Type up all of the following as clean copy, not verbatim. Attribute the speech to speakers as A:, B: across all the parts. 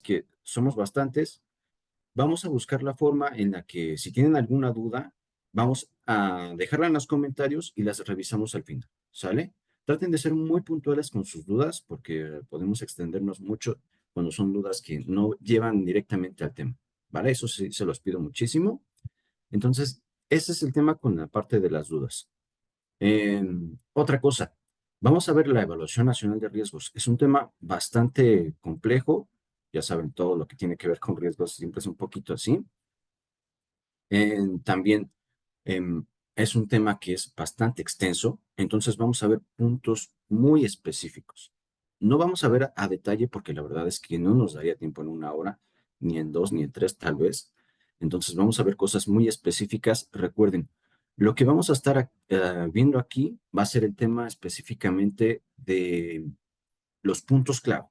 A: que somos bastantes, vamos a buscar la forma en la que si tienen alguna duda, vamos a dejarla en los comentarios y las revisamos al final, ¿sale? Traten de ser muy puntuales con sus dudas porque podemos extendernos mucho cuando son dudas que no llevan directamente al tema, ¿vale? Eso sí, se los pido muchísimo. Entonces, ese es el tema con la parte de las dudas. Otra cosa, vamos a ver la evaluación nacional de riesgos. Es un tema bastante complejo. Ya saben, todo lo que tiene que ver con riesgos siempre es un poquito así. También es un tema que es bastante extenso, entonces vamos a ver puntos muy específicos. No vamos a ver a detalle porque la verdad es que no nos daría tiempo en una hora, ni en dos, ni en tres tal vez. Entonces vamos a ver cosas muy específicas. Recuerden, lo que vamos a estar viendo aquí va a ser el tema específicamente de los puntos clave.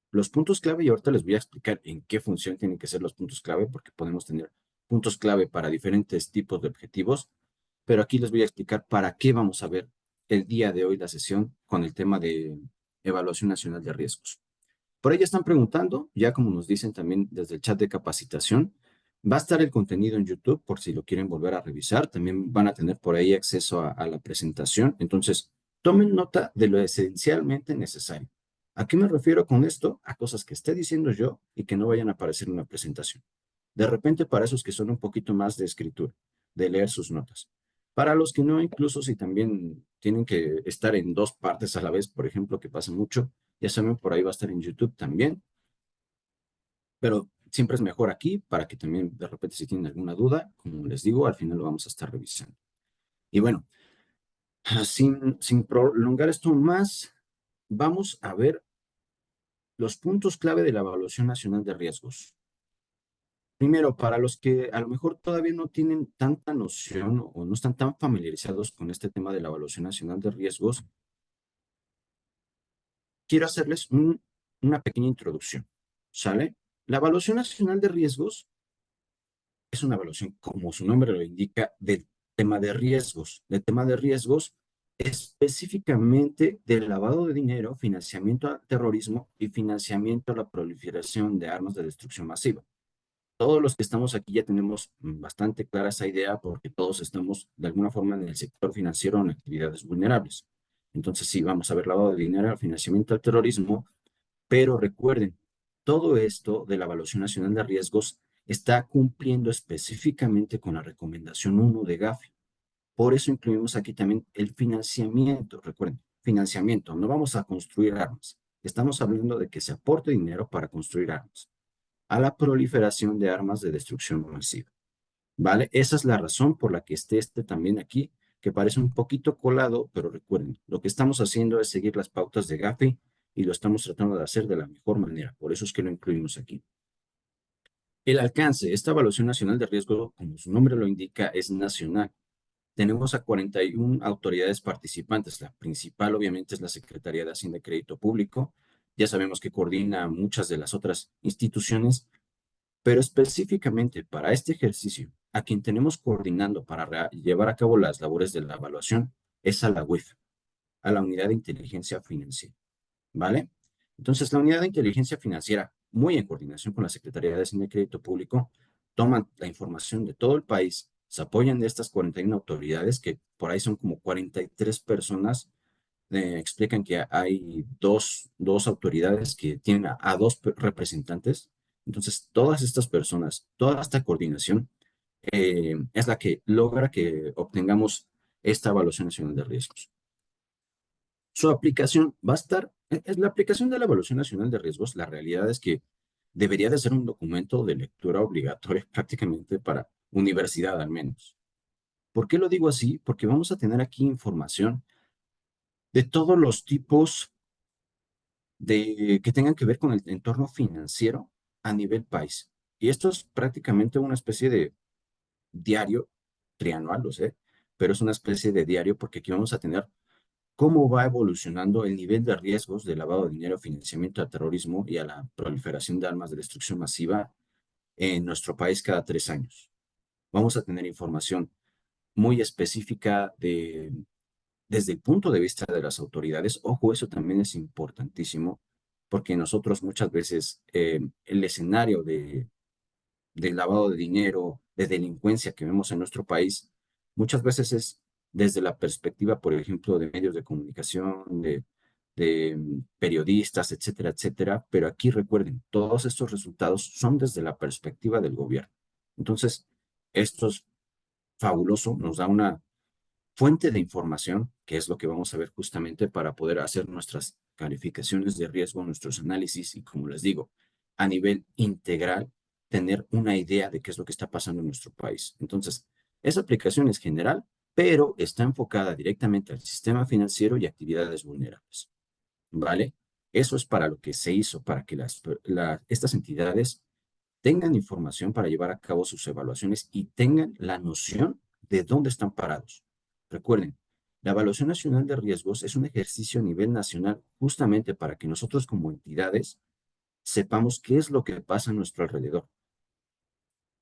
A: Los puntos clave, y ahorita les voy a explicar en qué función tienen que ser los puntos clave, porque podemos tener puntos clave para diferentes tipos de objetivos, pero aquí les voy a explicar para qué vamos a ver el día de hoy la sesión con el tema de evaluación nacional de riesgos. Por ahí ya están preguntando, ya como nos dicen también desde el chat de capacitación, va a estar el contenido en YouTube por si lo quieren volver a revisar, también van a tener por ahí acceso a la presentación, entonces tomen nota de lo esencialmente necesario. ¿A qué me refiero con esto? A cosas que esté diciendo yo y que no vayan a aparecer en la presentación. De repente para esos que son un poquito más de escritura, de leer sus notas. Para los que no, incluso si también tienen que estar en dos partes a la vez, por ejemplo, que pasa mucho, ya saben, por ahí va a estar en YouTube también, pero siempre es mejor aquí para que también de repente si tienen alguna duda, como les digo, al final lo vamos a estar revisando. Y bueno, sin prolongar esto más, vamos a ver los puntos clave de la Evaluación Nacional de Riesgos. Primero, para los que a lo mejor todavía no tienen tanta noción o no están tan familiarizados con este tema de la Evaluación Nacional de Riesgos, quiero hacerles una pequeña introducción. ¿Sale? La Evaluación Nacional de Riesgos es una evaluación, como su nombre lo indica, del tema de riesgos. Del tema de riesgos específicamente del lavado de dinero, financiamiento al terrorismo y financiamiento a la proliferación de armas de destrucción masiva. Todos los que estamos aquí ya tenemos bastante clara esa idea porque todos estamos de alguna forma en el sector financiero en actividades vulnerables. Entonces sí, vamos a ver lavado de dinero, financiamiento al terrorismo, pero recuerden, todo esto de la Evaluación Nacional de Riesgos está cumpliendo específicamente con la recomendación 1 de Gafi. Por eso incluimos aquí también el financiamiento. Recuerden, financiamiento, no vamos a construir armas. Estamos hablando de que se aporte dinero para construir armas, a la proliferación de armas de destrucción masiva. ¿Vale? Esa es la razón por la que esté este también aquí, que parece un poquito colado, pero recuerden, lo que estamos haciendo es seguir las pautas de Gafi y lo estamos tratando de hacer de la mejor manera. Por eso es que lo incluimos aquí. El alcance, esta evaluación nacional de riesgo, como su nombre lo indica, es nacional. Tenemos a 41 autoridades participantes. La principal, obviamente, es la Secretaría de Hacienda y Crédito Público. Ya sabemos que coordina muchas de las otras instituciones, pero específicamente para este ejercicio, a quien tenemos coordinando para llevar a cabo las labores de la evaluación es a la UIF, a la Unidad de Inteligencia Financiera, ¿vale? Entonces, la Unidad de Inteligencia Financiera, muy en coordinación con la Secretaría de Hacienda y Crédito Público, toman la información de todo el país, se apoyan de estas 41 autoridades, que por ahí son como 43 personas, explican que hay dos autoridades que tienen a dos representantes. Entonces, todas estas personas, toda esta coordinación es la que logra que obtengamos esta evaluación nacional de riesgos. Su aplicación va a estar, es la aplicación de la evaluación nacional de riesgos, la realidad es que debería de ser un documento de lectura obligatoria prácticamente para universidad al menos. ¿Por qué lo digo así? Porque vamos a tener aquí información de todos los tipos que tengan que ver con el entorno financiero a nivel país. Y esto es prácticamente una especie de diario, trianual, lo sé, pero es una especie de diario porque aquí vamos a tener cómo va evolucionando el nivel de riesgos de lavado de dinero, financiamiento al terrorismo y a la proliferación de armas de destrucción masiva en nuestro país cada 3 años. Vamos a tener información muy específica desde el punto de vista de las autoridades. Ojo, eso también es importantísimo. porque nosotros muchas veces el escenario de lavado de dinero, de delincuencia que vemos en nuestro país, muchas veces es desde la perspectiva, por ejemplo, de medios de comunicación, de periodistas, etcétera, etcétera. Pero aquí recuerden, todos estos resultados son desde la perspectiva del gobierno. Entonces, esto es fabuloso, nos da una fuente de información, que es lo que vamos a ver justamente para poder hacer nuestras calificaciones de riesgo, nuestros análisis y, como les digo, a nivel integral, tener una idea de qué es lo que está pasando en nuestro país. Entonces, esa aplicación es general, pero está enfocada directamente al sistema financiero y actividades vulnerables, ¿vale? Eso es para lo que se hizo, para que estas entidades tengan información para llevar a cabo sus evaluaciones y tengan la noción de dónde están parados. Recuerden, la evaluación nacional de riesgos es un ejercicio a nivel nacional justamente para que nosotros como entidades sepamos qué es lo que pasa a nuestro alrededor.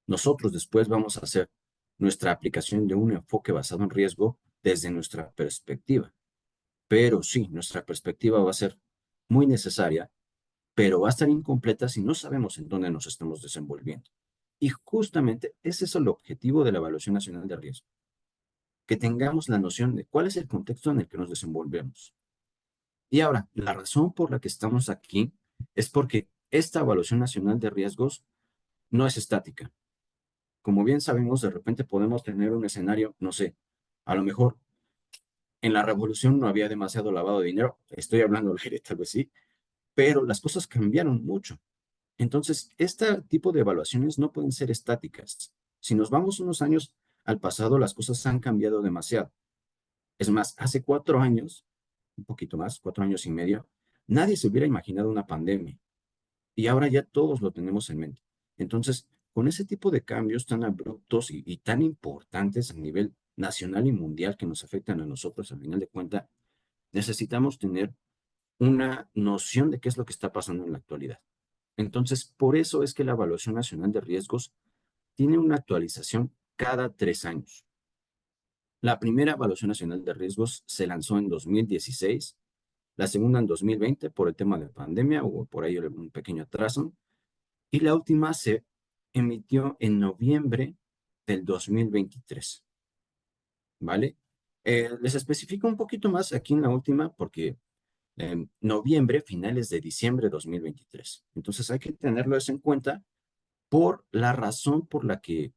A: Nosotros después vamos a hacer nuestra aplicación de un enfoque basado en riesgo desde nuestra perspectiva. Pero sí, nuestra perspectiva va a ser muy necesaria, pero va a estar incompleta si no sabemos en dónde nos estamos desenvolviendo. Y justamente ese es el objetivo de la Evaluación Nacional de Riesgo, que tengamos la noción de cuál es el contexto en el que nos desenvolvemos. Y ahora, la razón por la que estamos aquí es porque esta Evaluación Nacional de Riesgos no es estática. Como bien sabemos, de repente podemos tener un escenario, no sé, a lo mejor en la revolución no había demasiado lavado de dinero, estoy hablando al aire, tal vez sí, pero las cosas cambiaron mucho. Entonces, este tipo de evaluaciones no pueden ser estáticas. Si nos vamos unos años al pasado, las cosas han cambiado demasiado. Es más, hace 4 años, un poquito más, 4 años y medio, nadie se hubiera imaginado una pandemia y ahora ya todos lo tenemos en mente. Entonces, con ese tipo de cambios tan abruptos y tan importantes a nivel nacional y mundial que nos afectan a nosotros, al final de cuentas, necesitamos tener una noción de qué es lo que está pasando en la actualidad. Entonces, por eso es que la Evaluación Nacional de Riesgos tiene una actualización cada 3 años. La primera Evaluación Nacional de Riesgos se lanzó en 2016, la segunda en 2020 por el tema de pandemia, hubo por ahí un pequeño atraso, y la última se emitió en noviembre del 2023, ¿vale? Les especifico un poquito más aquí en la última porque en noviembre, finales de diciembre de 2023. Entonces hay que tenerlo eso en cuenta por la razón por la que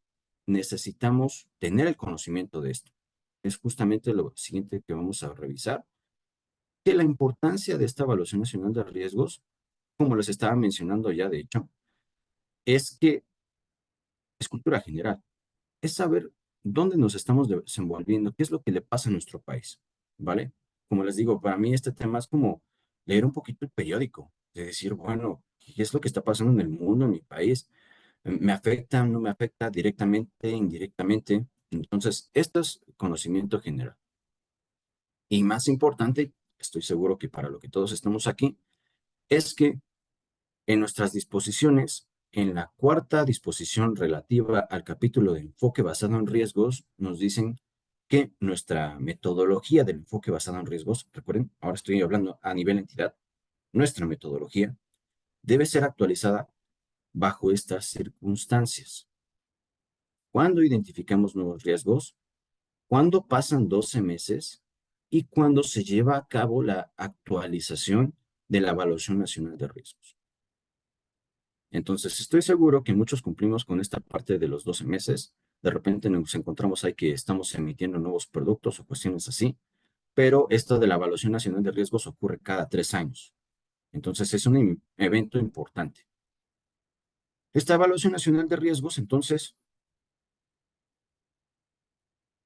A: necesitamos tener el conocimiento de esto. Es justamente lo siguiente que vamos a revisar, que la importancia de esta evaluación nacional de riesgos, como les estaba mencionando ya de hecho, es que es cultura general, es saber dónde nos estamos desenvolviendo, qué es lo que le pasa a nuestro país, ¿vale? Como les digo, para mí este tema es como leer un poquito el periódico, de decir, bueno, ¿qué es lo que está pasando en el mundo, en mi país? ¿Me afecta, no me afecta directamente, indirectamente? Entonces, esto es conocimiento general. Y más importante, estoy seguro que para lo que todos estamos aquí, es que en nuestras disposiciones, en la cuarta disposición relativa al capítulo de enfoque basado en riesgos, nos dicen que nuestra metodología del enfoque basado en riesgos, recuerden, ahora estoy hablando a nivel entidad, nuestra metodología debe ser actualizada bajo estas circunstancias. ¿Cuándo identificamos nuevos riesgos? ¿Cuándo pasan 12 meses? ¿Y cuándo se lleva a cabo la actualización de la Evaluación Nacional de Riesgos? Entonces, estoy seguro que muchos cumplimos con esta parte de los 12 meses. De repente nos encontramos ahí que estamos emitiendo nuevos productos o cuestiones así, pero esto de la Evaluación Nacional de Riesgos ocurre cada 3 años. Entonces, es un evento importante. Esta Evaluación Nacional de Riesgos, entonces,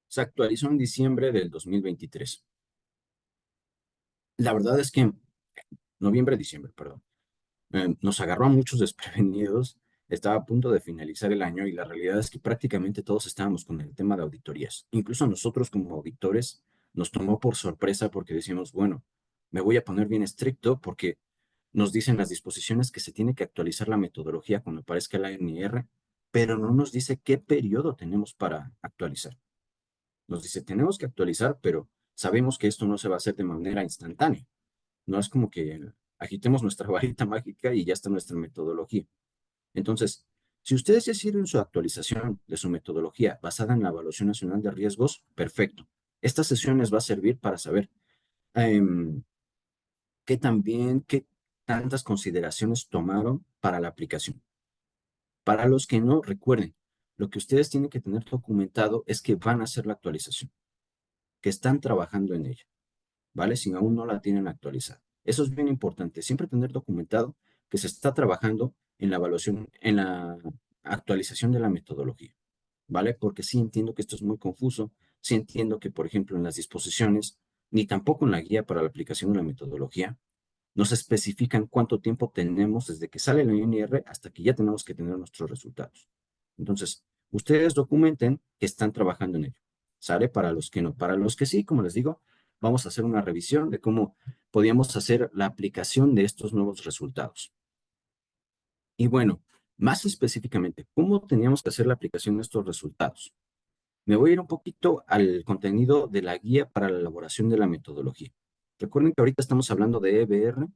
A: se actualizó en diciembre del 2023. La verdad es que noviembre, diciembre, perdón. Nos agarró a muchos desprevenidos. Estaba a punto de finalizar el año y la realidad es que prácticamente todos estábamos con el tema de auditorías. Incluso a nosotros como auditores nos tomó por sorpresa porque decimos, bueno, me voy a poner bien estricto porque nos dicen las disposiciones que se tiene que actualizar la metodología cuando aparezca el ANR, pero no nos dice qué periodo tenemos para actualizar. Nos dice, tenemos que actualizar, pero sabemos que esto no se va a hacer de manera instantánea. No es como que agitemos nuestra varita mágica y ya está nuestra metodología. Entonces, si ustedes ya hicieron su actualización de su metodología basada en la Evaluación Nacional de Riesgos, perfecto. Esta sesión les va a servir para saber em, qué tantas consideraciones tomaron para la aplicación. Para los que no, recuerden, lo que ustedes tienen que tener documentado es que van a hacer la actualización, que están trabajando en ella, ¿vale? Si aún no la tienen actualizada. Eso es bien importante, siempre tener documentado que se está trabajando en la evaluación, en la actualización de la metodología, ¿vale? Porque sí entiendo que esto es muy confuso, sí entiendo que, por ejemplo, en las disposiciones, ni tampoco en la guía para la aplicación de la metodología, nos especifican cuánto tiempo tenemos desde que sale la INR hasta que ya tenemos que tener nuestros resultados. Entonces, ustedes documenten que están trabajando en ello. ¿Sale? Para los que no. Para los que sí, como les digo, vamos a hacer una revisión de cómo podíamos hacer la aplicación de estos nuevos resultados. Y bueno, más específicamente, ¿cómo teníamos que hacer la aplicación de estos resultados? Me voy a ir un poquito al contenido de la guía para la elaboración de la metodología. Recuerden que ahorita estamos hablando de EBR,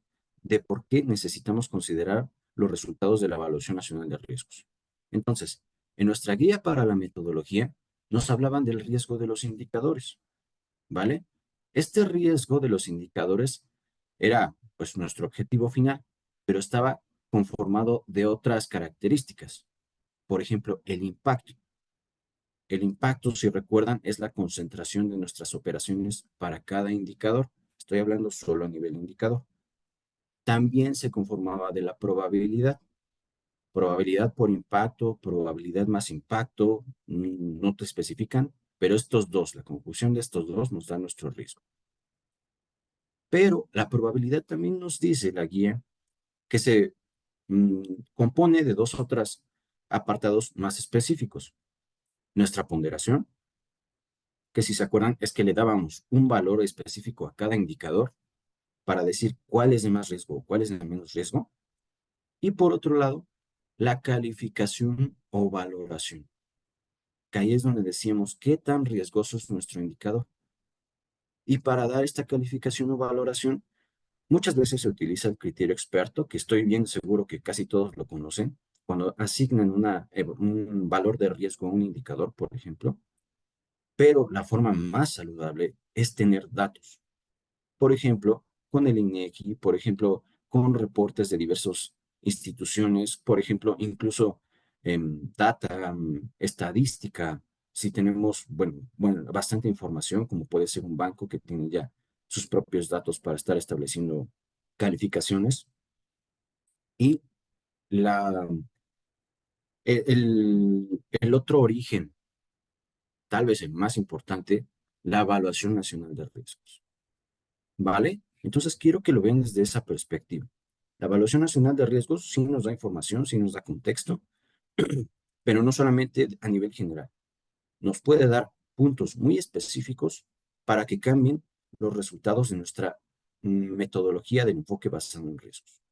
A: de por qué necesitamos considerar los resultados de la Evaluación Nacional de Riesgos. Entonces, en nuestra guía para la metodología, nos hablaban del riesgo de los indicadores, ¿vale? Este riesgo de los indicadores era, pues, nuestro objetivo final, pero estaba conformado de otras características. Por ejemplo, el impacto. El impacto, si recuerdan, es la concentración de nuestras operaciones para cada indicador. Estoy hablando solo a nivel indicador. También se conformaba de la probabilidad. Probabilidad por impacto, probabilidad más impacto, no te especifican, pero estos dos, la conjunción de estos dos nos da nuestro riesgo. Pero la probabilidad también nos dice la guía que se compone de dos otros apartados más específicos. Nuestra ponderación, que si se acuerdan es que le dábamos un valor específico a cada indicador para decir cuál es de más riesgo o cuál es de menos riesgo. Y por otro lado, la calificación o valoración, que ahí es donde decíamos qué tan riesgoso es nuestro indicador. Y para dar esta calificación o valoración, muchas veces se utiliza el criterio experto, que estoy bien seguro que casi todos lo conocen, cuando asignan un valor de riesgo a un indicador, por ejemplo, pero la forma más saludable es tener datos. Por ejemplo, con el INEGI, por ejemplo, con reportes de diversas instituciones, por ejemplo, incluso data, estadística, si tenemos, bueno, bastante información, como puede ser un banco que tiene ya sus propios datos para estar estableciendo calificaciones. Y la, el otro origen, tal vez el más importante, la evaluación nacional de riesgos. ¿Vale? Entonces quiero que lo vean desde esa perspectiva. La Evaluación Nacional de Riesgos sí nos da información, sí nos da contexto, pero no solamente a nivel general. Nos puede dar puntos muy específicos para que cambien los resultados de nuestra metodología del enfoque basado en riesgos.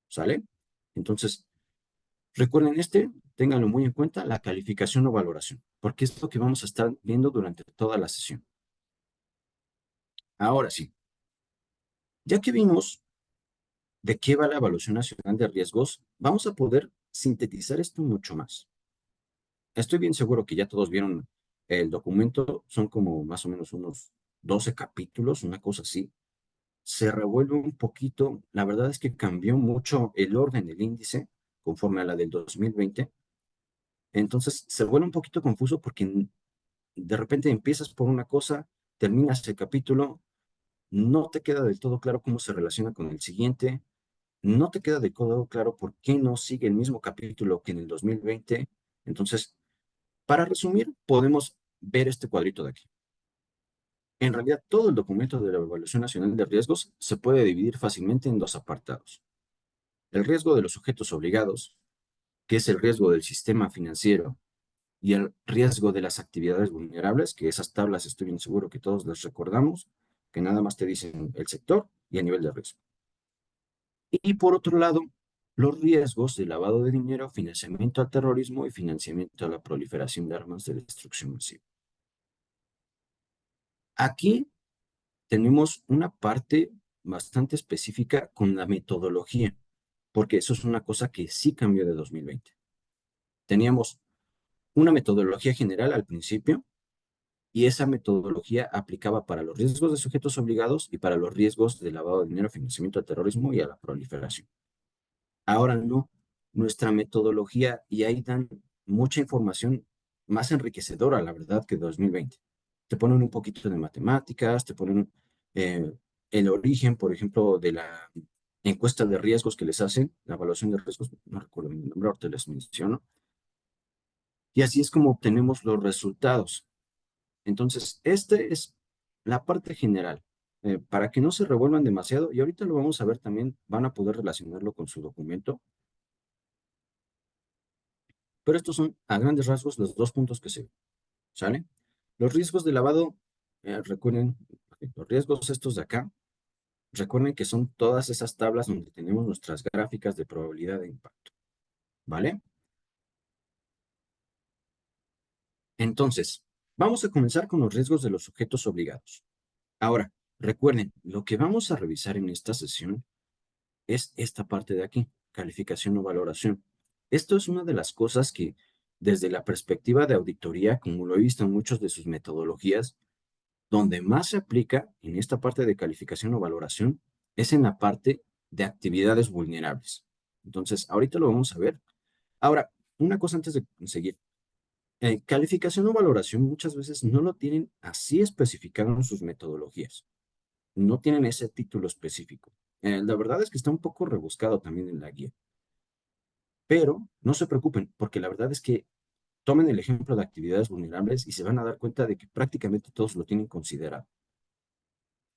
A: ¿Sale? Entonces, recuerden ténganlo muy en cuenta, la calificación o valoración, porque es lo que vamos a estar viendo durante toda la sesión. Ahora sí, ya que vimos de qué va la Evaluación Nacional de Riesgos, vamos a poder sintetizar esto mucho más. Estoy bien seguro que ya todos vieron el documento, son como más o menos unos 12 capítulos, una cosa así. Se revuelve un poquito, la verdad es que cambió mucho el orden del índice conforme a la del 2020. Entonces se vuelve un poquito confuso porque de repente empiezas por una cosa, terminas el capítulo, no te queda del todo claro cómo se relaciona con el siguiente, no te queda de todo claro por qué no sigue el mismo capítulo que en el 2020. Entonces, para resumir, podemos ver este cuadrito de aquí. En realidad, todo el documento de la Evaluación Nacional de Riesgos se puede dividir fácilmente en dos apartados. El riesgo de los sujetos obligados, que es el riesgo del sistema financiero, y el riesgo de las actividades vulnerables, que esas tablas estoy bien seguro que todos las recordamos, que nada más te dicen el sector y el nivel de riesgo. Y por otro lado, los riesgos de lavado de dinero, financiamiento al terrorismo y financiamiento a la proliferación de armas de destrucción masiva. Aquí tenemos una parte bastante específica con la metodología, porque eso es una cosa que sí cambió de 2020. Teníamos una metodología general al principio y esa metodología aplicaba para los riesgos de sujetos obligados y para los riesgos de lavado de dinero, financiamiento al terrorismo y a la proliferación. Ahora no, nuestra metodología y ahí dan mucha información más enriquecedora, la verdad, que 2020. Te ponen un poquito de matemáticas, te ponen eh, el origen, por ejemplo, de la encuesta de riesgos que les hacen, la evaluación de riesgos, no recuerdo el nombre, ahorita les menciono, y así es como obtenemos los resultados. Entonces, este es la parte general, para que no se revuelvan demasiado, y ahorita lo vamos a ver también, van a poder relacionarlo con su documento. Pero estos son, a grandes rasgos, los dos puntos que se ¿sale? Los riesgos de lavado, recuerden, los riesgos estos de acá, recuerden que son todas esas tablas donde tenemos nuestras gráficas de probabilidad de impacto, ¿vale? Entonces, vamos a comenzar con los riesgos de los sujetos obligados. Ahora, recuerden, lo que vamos a revisar en esta sesión es esta parte de aquí, calificación o valoración. Esto es una de las cosas que, desde la perspectiva de auditoría, como lo he visto en muchas de sus metodologías, donde más se aplica en esta parte de calificación o valoración es en la parte de actividades vulnerables. Entonces, ahorita lo vamos a ver. Ahora, una cosa antes de seguir. Calificación o valoración muchas veces no lo tienen así especificado en sus metodologías. No tienen ese título específico. La verdad es que está un poco rebuscado también en la guía. Pero no se preocupen, porque la verdad es que tomen el ejemplo de actividades vulnerables y se van a dar cuenta de que prácticamente todos lo tienen considerado.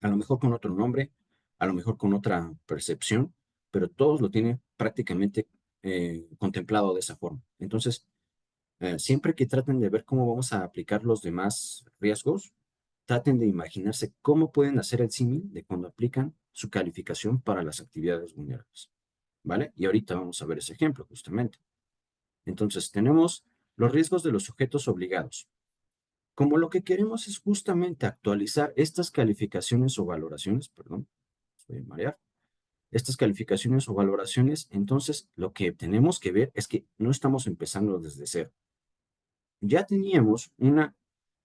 A: A lo mejor con otro nombre, a lo mejor con otra percepción, pero todos lo tienen prácticamente contemplado de esa forma. Entonces, siempre que traten de ver cómo vamos a aplicar los demás riesgos, traten de imaginarse cómo pueden hacer el símil de cuando aplican su calificación para las actividades vulnerables. ¿Vale? Y ahorita vamos a ver ese ejemplo justamente. Entonces, tenemos los riesgos de los sujetos obligados. Como lo que queremos es justamente actualizar estas calificaciones o valoraciones, perdón, voy a marear, estas calificaciones o valoraciones, entonces lo que tenemos que ver es que no estamos empezando desde cero. Ya teníamos una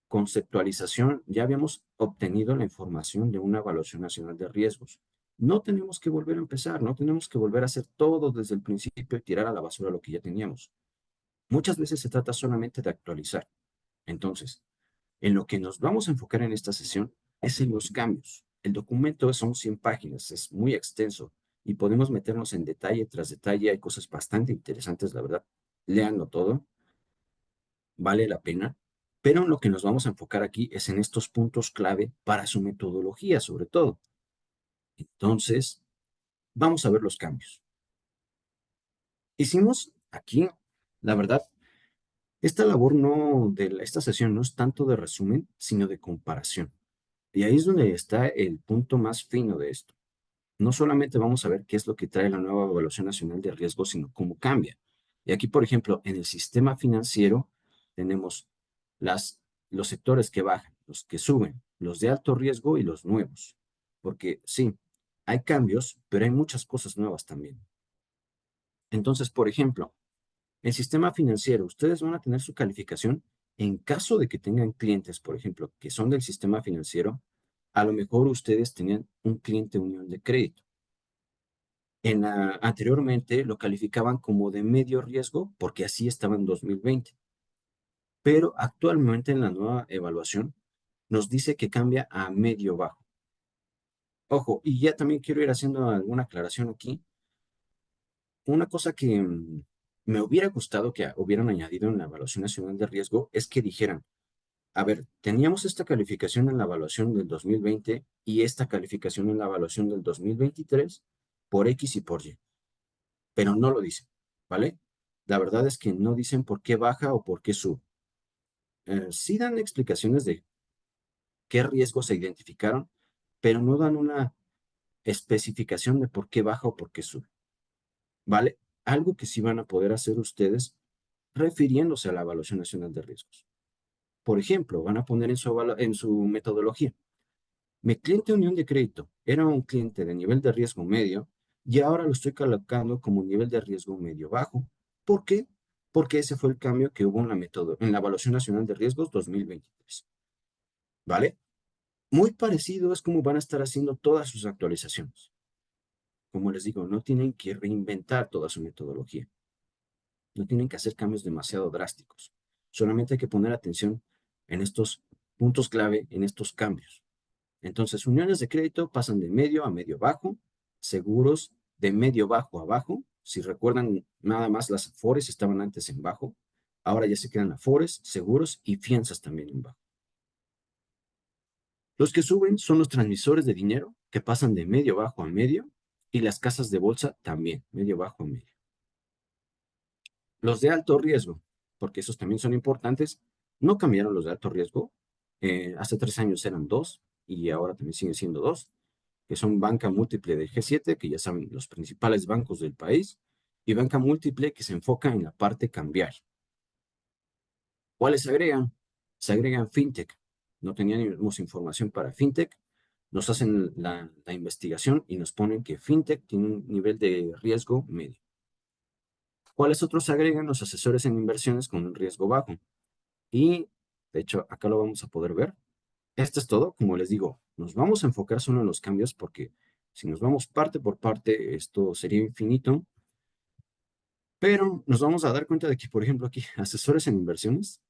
A: conceptualización, ya habíamos obtenido la información de una evaluación nacional de riesgos. No tenemos que volver a empezar, no tenemos que volver a hacer todo desde el principio y tirar a la basura lo que ya teníamos. Muchas veces se trata solamente de actualizar. Entonces, en lo que nos vamos a enfocar en esta sesión es en los cambios. El documento son 100 páginas, es muy extenso y podemos meternos en detalle tras detalle. Hay cosas bastante interesantes, la verdad. Léanlo todo, vale la pena. Pero en lo que nos vamos a enfocar aquí es en estos puntos clave para su metodología, sobre todo. Entonces, vamos a ver los cambios. Hicimos aquí, la verdad, esta labor no de esta sesión no es tanto de resumen, sino de comparación. Y ahí es donde está el punto más fino de esto. No solamente vamos a ver qué es lo que trae la nueva evaluación nacional de riesgo, sino cómo cambia. Y aquí, por ejemplo, en el sistema financiero tenemos las, los sectores que bajan, los que suben, los de alto riesgo y los nuevos. Porque sí, hay cambios, pero hay muchas cosas nuevas también. Entonces, por ejemplo, el sistema financiero, ustedes van a tener su calificación en caso de que tengan clientes, por ejemplo, que son del sistema financiero. A lo mejor ustedes tenían un cliente unión de crédito. Anteriormente lo calificaban como de medio riesgo porque así estaba en 2020, pero actualmente en la nueva evaluación nos dice que cambia a medio bajo. Ojo, y ya también quiero ir haciendo alguna aclaración aquí. Una cosa que me hubiera gustado que hubieran añadido en la evaluación nacional de riesgo es que dijeran, a ver, teníamos esta calificación en la evaluación del 2020 y esta calificación en la evaluación del 2023 por X y por Y, pero no lo dicen, ¿vale? La verdad es que no dicen por qué baja o por qué sube. Sí dan explicaciones de qué riesgos se identificaron, pero no dan una especificación de por qué baja o por qué sube, ¿vale? Algo que sí van a poder hacer ustedes refiriéndose a la evaluación nacional de riesgos. Por ejemplo, van a poner en su metodología, Mi cliente unión de crédito era un cliente de nivel de riesgo medio y ahora lo estoy colocando como nivel de riesgo medio bajo. ¿Por qué? Porque ese fue el cambio que hubo en la en la Evaluación Nacional de Riesgos 2023. ¿Vale? Muy parecido es como van a estar haciendo todas sus actualizaciones. Como les digo, no tienen que reinventar toda su metodología. No tienen que hacer cambios demasiado drásticos. Solamente hay que poner atención en estos puntos clave, en estos cambios. Entonces, uniones de crédito pasan de medio a medio bajo, seguros de medio bajo a bajo. Si recuerdan, nada más las afores estaban antes en bajo, ahora ya se quedan afores, seguros y fianzas también en bajo. Los que suben son los transmisores de dinero, que pasan de medio bajo a medio, y las casas de bolsa también, medio bajo a medio. Los de alto riesgo, porque esos también son importantes, no cambiaron los de alto riesgo. Hace 3 años eran dos y ahora también siguen siendo dos, que son banca múltiple del G7, que ya saben, los principales bancos del país, y banca múltiple que se enfoca en la parte cambiaria. ¿Cuáles se agregan? Se agregan fintech. No teníamos información para fintech. Nos hacen la investigación y nos ponen que fintech tiene un nivel de riesgo medio. ¿Cuáles otros se agregan? Los asesores en inversiones con un riesgo bajo. Y, de hecho, acá lo vamos a poder ver. Esto es todo. Como les digo, nos vamos a enfocar solo en los cambios porque si nos vamos parte por parte, esto sería infinito. Pero nos vamos a dar cuenta de que, por ejemplo, aquí, asesores en inversiones,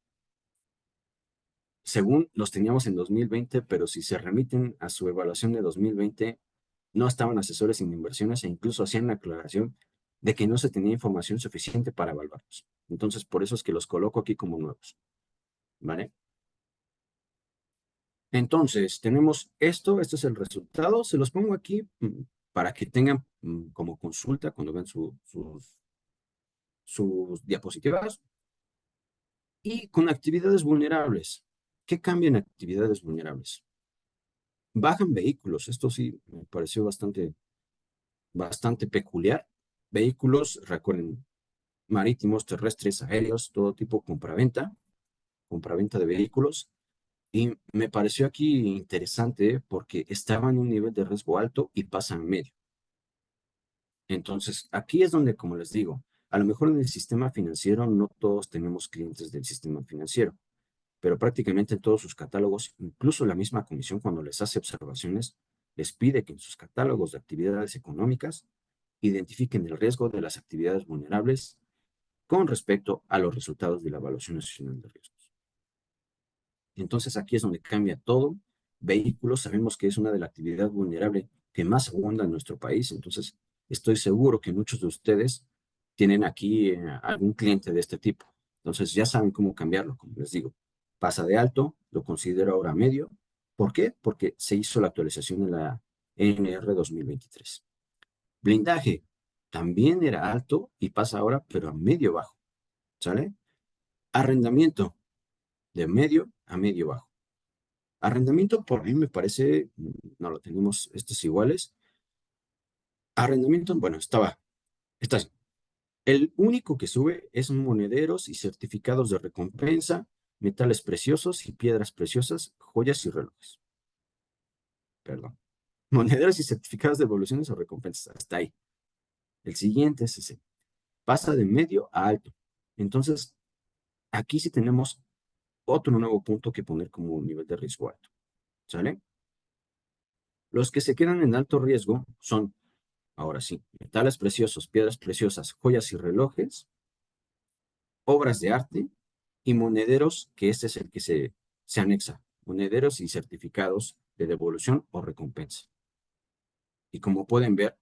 A: según los teníamos en 2020, pero si se remiten a su evaluación de 2020, no estaban asesores en inversiones e incluso hacían la aclaración de que no se tenía información suficiente para evaluarlos. Entonces, por eso es que los coloco aquí como nuevos, ¿vale? Entonces, tenemos esto, este es el resultado, se los pongo aquí para que tengan como consulta cuando vean sus diapositivas. Y con actividades vulnerables. ¿Qué cambian actividades vulnerables? Bajan vehículos, esto sí me pareció bastante peculiar. Vehículos, recuerden, marítimos, terrestres, aéreos, todo tipo compraventa de vehículos. Y me pareció aquí interesante porque estaba en un nivel de riesgo alto y pasa en medio. Entonces, aquí es donde, como les digo, a lo mejor en el sistema financiero no todos tenemos clientes del sistema financiero, pero prácticamente en todos sus catálogos, incluso la misma comisión cuando les hace observaciones, les pide que en sus catálogos de actividades económicas identifiquen el riesgo de las actividades vulnerables con respecto a los resultados de la evaluación nacional de riesgos. Entonces aquí es donde cambia todo. Vehículos, sabemos que es una de las actividades vulnerables que más abunda en nuestro país, entonces estoy seguro que muchos de ustedes tienen aquí algún cliente de este tipo. Entonces ya saben cómo cambiarlo, como les digo. Pasa de alto, lo considero ahora medio. ¿Por qué? Porque se hizo la actualización de la NR 2023. Blindaje también era alto y pasa ahora, pero a medio bajo. ¿Sale? Arrendamiento de medio a medio bajo. Arrendamiento por mí me parece, no lo tenemos estos iguales. Arrendamiento, bueno, está así. El único que sube es monederos y certificados de recompensa, metales preciosos y piedras preciosas, joyas y relojes. Perdón. Monederos y certificados de devoluciones o recompensas. Hasta ahí. El siguiente es ese. Pasa de medio a alto. Entonces, aquí sí tenemos otro nuevo punto que poner como nivel de riesgo alto. ¿Sale? Los que se quedan en alto riesgo son, ahora sí, metales preciosos, piedras preciosas, joyas y relojes, obras de arte y monederos, que este es el que se anexa, monederos y certificados de devolución o recompensa. Y como pueden ver,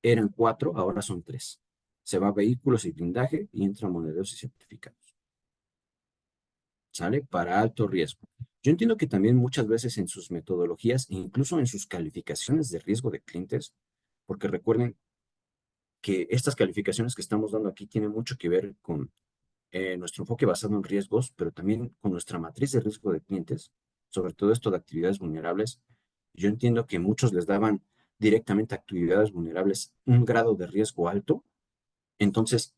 A: eran cuatro, ahora son tres. Se va vehículos y blindaje y entran monederos y certificados. ¿Sale? Para alto riesgo. Yo entiendo que también muchas veces en sus metodologías e incluso en sus calificaciones de riesgo de clientes, porque recuerden que estas calificaciones que estamos dando aquí tienen mucho que ver con nuestro enfoque basado en riesgos, pero también con nuestra matriz de riesgo de clientes, sobre todo esto de actividades vulnerables. Yo entiendo que muchos les daban directamente a actividades vulnerables un grado de riesgo alto. Entonces,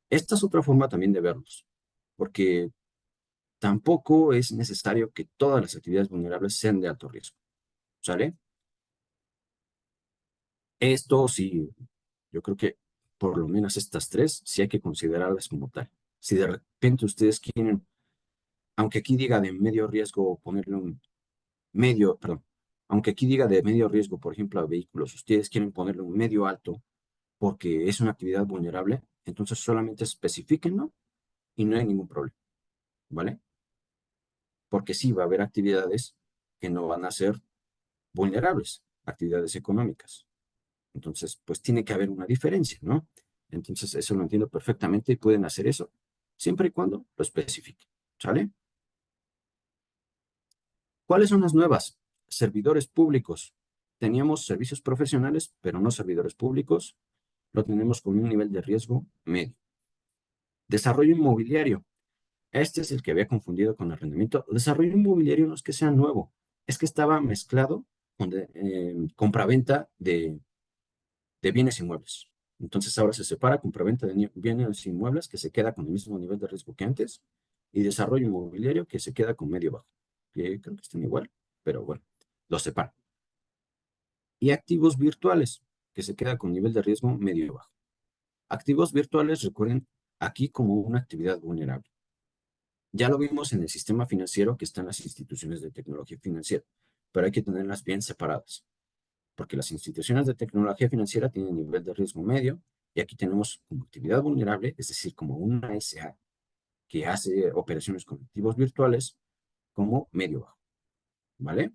A: esta es otra forma también de verlos, porque tampoco es necesario que todas las actividades vulnerables sean de alto riesgo. ¿sale? Esto sí, yo creo que por lo menos estas tres sí hay que considerarlas como tal. Si de repente ustedes quieren, aunque aquí diga de medio riesgo, ponerle un medio, perdón, aunque aquí diga de medio riesgo, por ejemplo, a vehículos, ustedes quieren ponerle un medio alto porque es una actividad vulnerable, entonces solamente especifíquenlo y no hay ningún problema, ¿vale? Porque sí va a haber actividades que no van a ser vulnerables, actividades económicas. Entonces, pues tiene que haber una diferencia, ¿no? Entonces, eso lo entiendo perfectamente y pueden hacer eso, siempre y cuando lo especifiquen, ¿sale? ¿Cuáles son las nuevas? Servidores públicos. Teníamos servicios profesionales, pero no servidores públicos. Lo tenemos con un nivel de riesgo medio. Desarrollo inmobiliario. Este es el que había confundido con arrendamiento. Desarrollo inmobiliario no es que sea nuevo, es que estaba mezclado con compraventa de bienes inmuebles. Entonces ahora se separa compraventa de bienes inmuebles que se queda con el mismo nivel de riesgo que antes y desarrollo inmobiliario que se queda con medio bajo. Que creo que están igual, pero bueno, los separa. Y activos virtuales que se queda con nivel de riesgo medio bajo. Activos virtuales, recuerden, aquí como una actividad vulnerable. Ya lo vimos en el sistema financiero que están las instituciones de tecnología financiera, pero hay que tenerlas bien separadas, porque las instituciones de tecnología financiera tienen nivel de riesgo medio y aquí tenemos como actividad vulnerable, es decir, como una SA que hace operaciones con activos virtuales como medio bajo, ¿vale?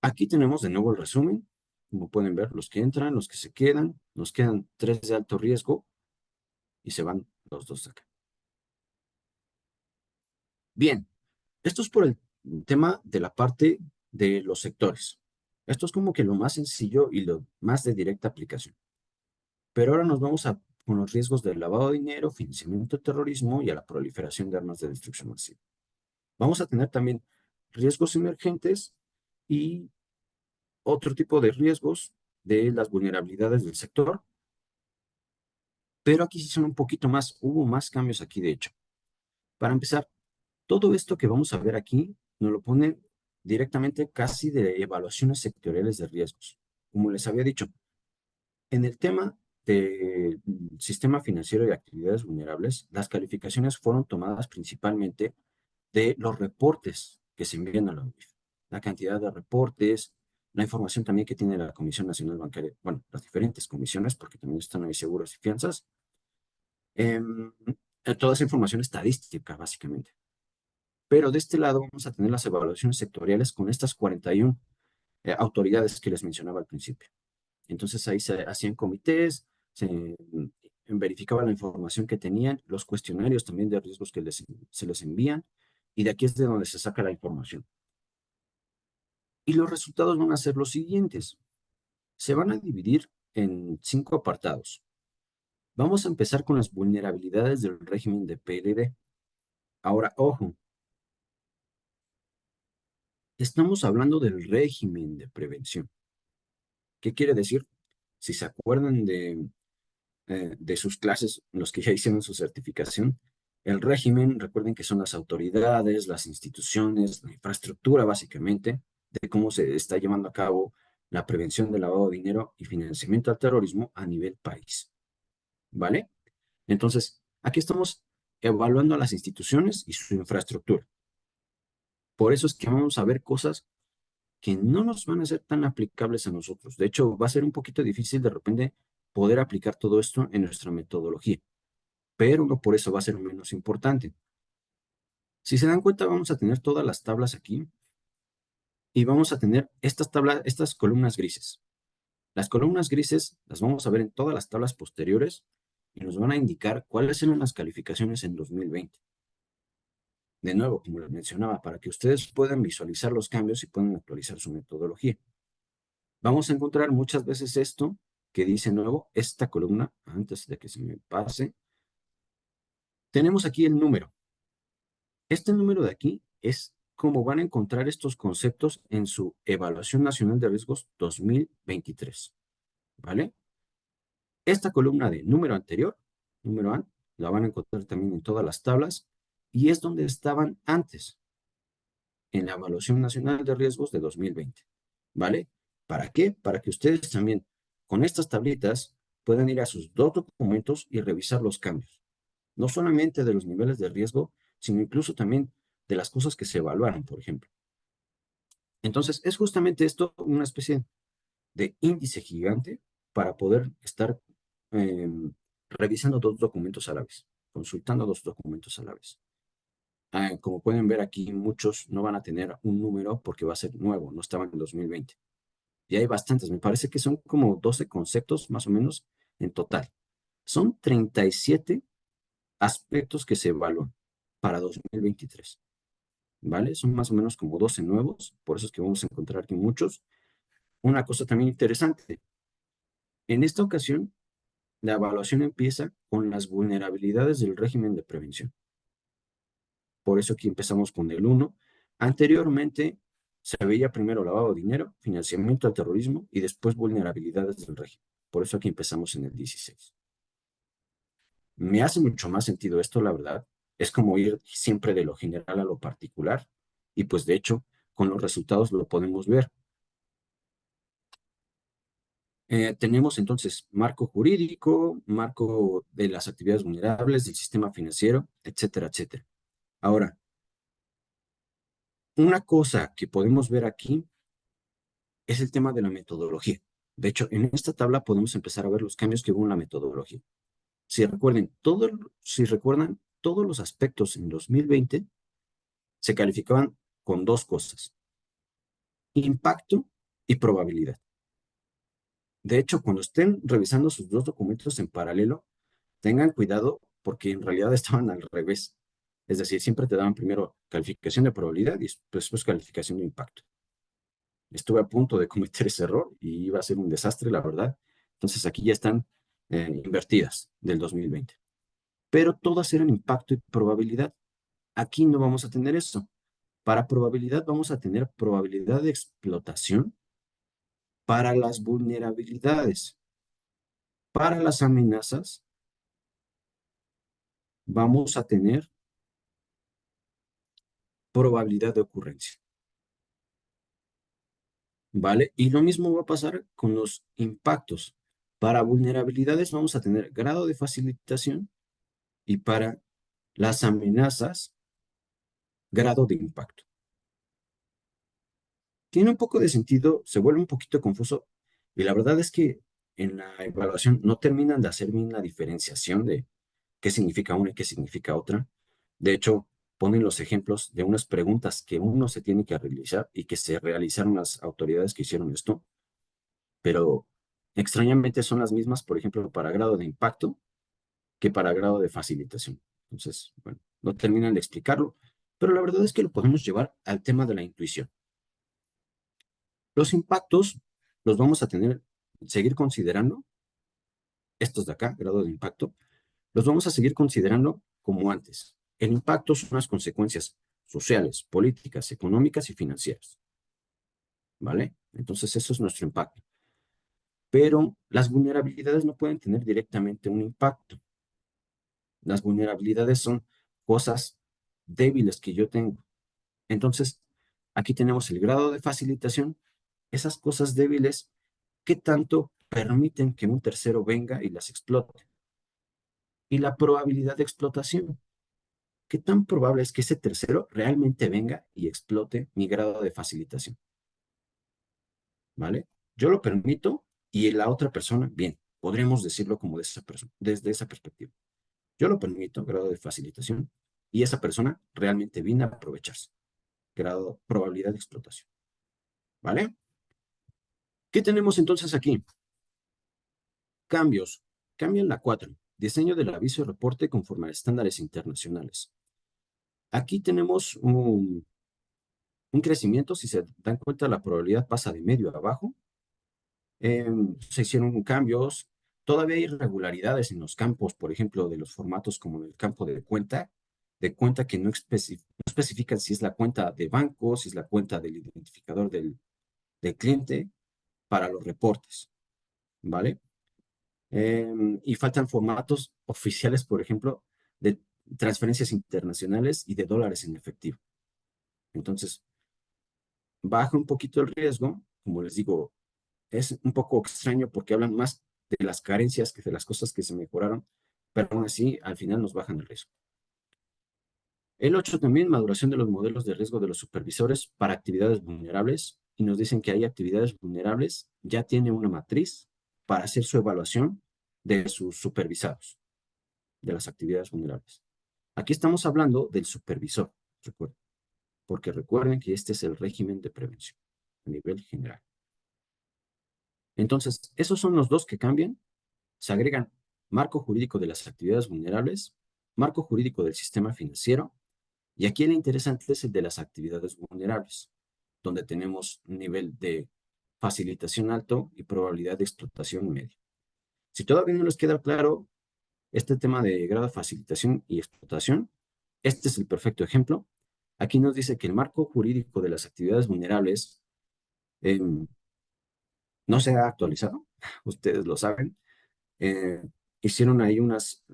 A: Aquí tenemos de nuevo el resumen, como pueden ver, los que entran, los que se quedan, nos quedan tres de alto riesgo y se van los dos de acá. Bien, esto es por el tema de la parte de los sectores. Esto es como que lo más sencillo y lo más de directa aplicación. Pero ahora nos vamos a, con los riesgos del lavado de dinero, financiamiento de terrorismo y a la proliferación de armas de destrucción masiva. Vamos a tener también riesgos emergentes y otro tipo de riesgos de las vulnerabilidades del sector, pero aquí sí son un poquito más, hubo más cambios aquí de hecho. Para empezar, todo esto que vamos a ver aquí nos lo pone directamente casi de evaluaciones sectoriales de riesgos. Como les había dicho, en el tema del sistema financiero y actividades vulnerables, las calificaciones fueron tomadas principalmente de los reportes que se envían a la UIF, la cantidad de reportes, la información también que tiene la Comisión Nacional Bancaria, bueno, las diferentes comisiones, porque también están ahí seguros y fianzas, em, toda esa información estadística, básicamente. Pero de este lado vamos a tener las evaluaciones sectoriales con estas 41 autoridades que les mencionaba al principio. Entonces ahí se hacían comités, se verificaba la información que tenían, los cuestionarios también de riesgos que se les envían, y de aquí es de donde se saca la información. Y los resultados van a ser los siguientes. Se van a dividir en 5 apartados. Vamos a empezar con las vulnerabilidades del régimen de PLD. Ahora, ojo, estamos hablando del régimen de prevención. ¿Qué quiere decir? Si se acuerdan de sus clases, los que ya hicieron su certificación, el régimen, recuerden que son las autoridades, las instituciones, la infraestructura básicamente, de cómo se está llevando a cabo la prevención del lavado de dinero y financiamiento al terrorismo a nivel país. ¿Vale? Entonces, aquí estamos evaluando a las instituciones y su infraestructura. Por eso es que vamos a ver cosas que no nos van a ser tan aplicables a nosotros. De hecho, va a ser un poquito difícil de repente poder aplicar todo esto en nuestra metodología, pero no por eso va a ser menos importante. Si se dan cuenta, vamos a tener todas las tablas aquí y vamos a tener estas tablas, estas columnas grises. Las columnas grises las vamos a ver en todas las tablas posteriores y nos van a indicar cuáles eran las calificaciones en 2020. De nuevo, como les mencionaba, para que ustedes puedan visualizar los cambios y puedan actualizar su metodología. Vamos a encontrar muchas veces esto que dice nuevo, esta columna, antes de que se me pase, tenemos aquí el número. Este número de aquí es cómo van a encontrar estos conceptos en su Evaluación Nacional de Riesgos 2023, ¿vale? Esta columna de número anterior, número A, la van a encontrar también en todas las tablas y es donde estaban antes. en la Evaluación Nacional de Riesgos de 2020. ¿Vale? ¿Para qué? Para que ustedes también con estas tablitas puedan ir a sus dos documentos y revisar los cambios. No solamente de los niveles de riesgo, sino incluso también de las cosas que se evaluaron, por ejemplo. Entonces, es justamente esto una especie de índice gigante para poder estar eh, revisando dos documentos a la vez, consultando dos documentos a la vez. Como pueden ver aquí, muchos no van a tener un número porque va a ser nuevo, no estaban en 2020. Y hay bastantes, me parece que son como 12 conceptos más o menos en total. Son 37 aspectos que se evalúan para 2023, ¿vale? Son más o menos como 12 nuevos, por eso es que vamos a encontrar aquí muchos. Una cosa también interesante, en esta ocasión, la evaluación empieza con las vulnerabilidades del régimen de prevención. Por eso aquí empezamos con el uno. Anteriormente se veía primero lavado de dinero, financiamiento al terrorismo y después vulnerabilidades del régimen. Por eso aquí empezamos en el 16. Me hace mucho más sentido esto, la verdad. Es como ir siempre de lo general a lo particular. Y pues de hecho, con los resultados lo podemos ver. Tenemos entonces marco jurídico, marco de las actividades vulnerables, del sistema financiero, etcétera, etcétera. Ahora, una cosa que podemos ver aquí es el tema de la metodología. De hecho, en esta tabla podemos empezar a ver los cambios que hubo en la metodología. Si recuerdan, todos los aspectos en 2020 se calificaban con dos cosas, impacto y probabilidad. De hecho, cuando estén revisando sus dos documentos en paralelo, tengan cuidado porque en realidad estaban al revés. Es decir, siempre te daban primero calificación de probabilidad y después calificación de impacto. Estuve a punto de cometer ese error y iba a ser un desastre, la verdad. Entonces aquí ya están invertidas del 2020. Pero todas eran impacto y probabilidad. Aquí no vamos a tener eso. Para probabilidad vamos a tener probabilidad de explotación para las vulnerabilidades. Para las amenazas vamos a tener probabilidad de ocurrencia. ¿Vale? Y lo mismo va a pasar con los impactos. Para vulnerabilidades vamos a tener grado de facilitación y para las amenazas, grado de impacto. Tiene un poco de sentido, se vuelve un poquito confuso y la verdad es que en la evaluación no terminan de hacer bien la diferenciación de qué significa una y qué significa otra. De hecho, ponen los ejemplos de unas preguntas que uno se tiene que realizar y que se realizaron las autoridades que hicieron esto, pero extrañamente son las mismas, por ejemplo, para grado de impacto que para grado de facilitación. Entonces, bueno, no terminan de explicarlo, pero la verdad es que lo podemos llevar al tema de la intuición. Los impactos los vamos a seguir considerando, estos de acá, grado de impacto, los vamos a seguir considerando como antes. El impacto son las consecuencias sociales, políticas, económicas y financieras, ¿vale? Entonces, eso es nuestro impacto. Pero las vulnerabilidades no pueden tener directamente un impacto. Las vulnerabilidades son cosas débiles que yo tengo. Entonces, aquí tenemos el grado de facilitación, esas cosas débiles, ¿qué tanto permiten que un tercero venga y las explote? Y la probabilidad de explotación, ¿qué tan probable es que ese tercero realmente venga y explote mi grado de facilitación? ¿Vale? Yo lo permito y la otra persona, bien, podríamos decirlo como desde esa perspectiva. Yo lo permito, grado de facilitación, y esa persona realmente viene a aprovecharse, grado, probabilidad de explotación. ¿Vale? ¿Qué tenemos entonces aquí? Cambios. Cambio en la 4. Diseño del aviso y reporte conforme a estándares internacionales. Aquí tenemos un crecimiento, si se dan cuenta, la probabilidad pasa de medio a abajo. Se hicieron cambios. Todavía hay irregularidades en los campos, por ejemplo, de los formatos como en el campo de cuenta que no especifican si es la cuenta de banco, si es la cuenta del identificador del cliente para los reportes, ¿vale? Y faltan formatos oficiales, por ejemplo, de transferencias internacionales y de dólares en efectivo. Entonces, baja un poquito el riesgo, como les digo, es un poco extraño porque hablan más de las carencias que de las cosas que se mejoraron, pero aún así al final nos bajan el riesgo. El 8 también, maduración de los modelos de riesgo de los supervisores para actividades vulnerables, y nos dicen que hay actividades vulnerables, ya tiene una matriz para hacer su evaluación de sus supervisados, de las actividades vulnerables. Aquí estamos hablando del supervisor, recuerden, porque recuerden que este es el régimen de prevención a nivel general. Entonces, esos son los dos que cambian. Se agregan marco jurídico de las actividades vulnerables, marco jurídico del sistema financiero, y aquí el interesante es el de las actividades vulnerables, donde tenemos un nivel de facilitación alto y probabilidad de explotación medio. Si todavía no les queda claro este tema de grado de facilitación y explotación, este es el perfecto ejemplo. Aquí nos dice que el marco jurídico de las actividades vulnerables eh, no se ha actualizado, ustedes lo saben. Eh, hicieron ahí unos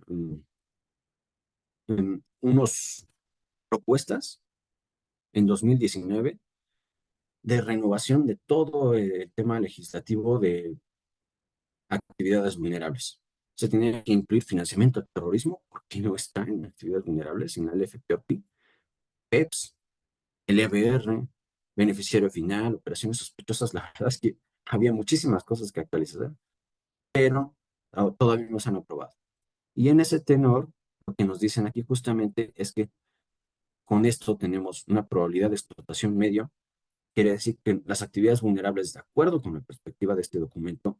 A: propuestas en 2019 de renovación de todo el tema legislativo de actividades vulnerables. Se tenía que incluir financiamiento al terrorismo, porque no está en actividades vulnerables, en el FPOP, PEPS, el EBR, beneficiario final, operaciones sospechosas. La verdad es que había muchísimas cosas que actualizar, pero todavía no se han aprobado. Y en ese tenor, lo que nos dicen aquí justamente es que con esto tenemos una probabilidad de explotación medio. Quiere decir que las actividades vulnerables, de acuerdo con la perspectiva de este documento,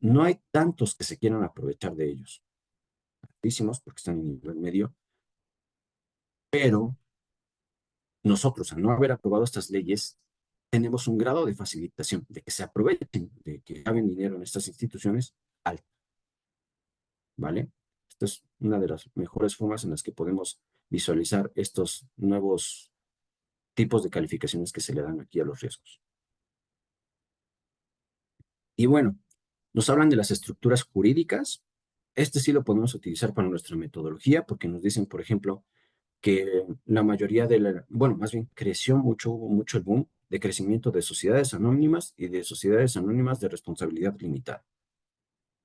A: no hay tantos que se quieran aprovechar de ellos. Muchísimos porque están en nivel medio, pero nosotros, al no haber aprobado estas leyes, tenemos un grado de facilitación, de que se aprovechen, de que hagan dinero en estas instituciones, alto, ¿vale? Esta es una de las mejores formas en las que podemos visualizar estos nuevos tipos de calificaciones que se le dan aquí a los riesgos. Y bueno, nos hablan de las estructuras jurídicas. Este sí lo podemos utilizar para nuestra metodología porque nos dicen, por ejemplo, que la mayoría bueno, más bien creció mucho, hubo mucho el boom de crecimiento de sociedades anónimas y de sociedades anónimas de responsabilidad limitada.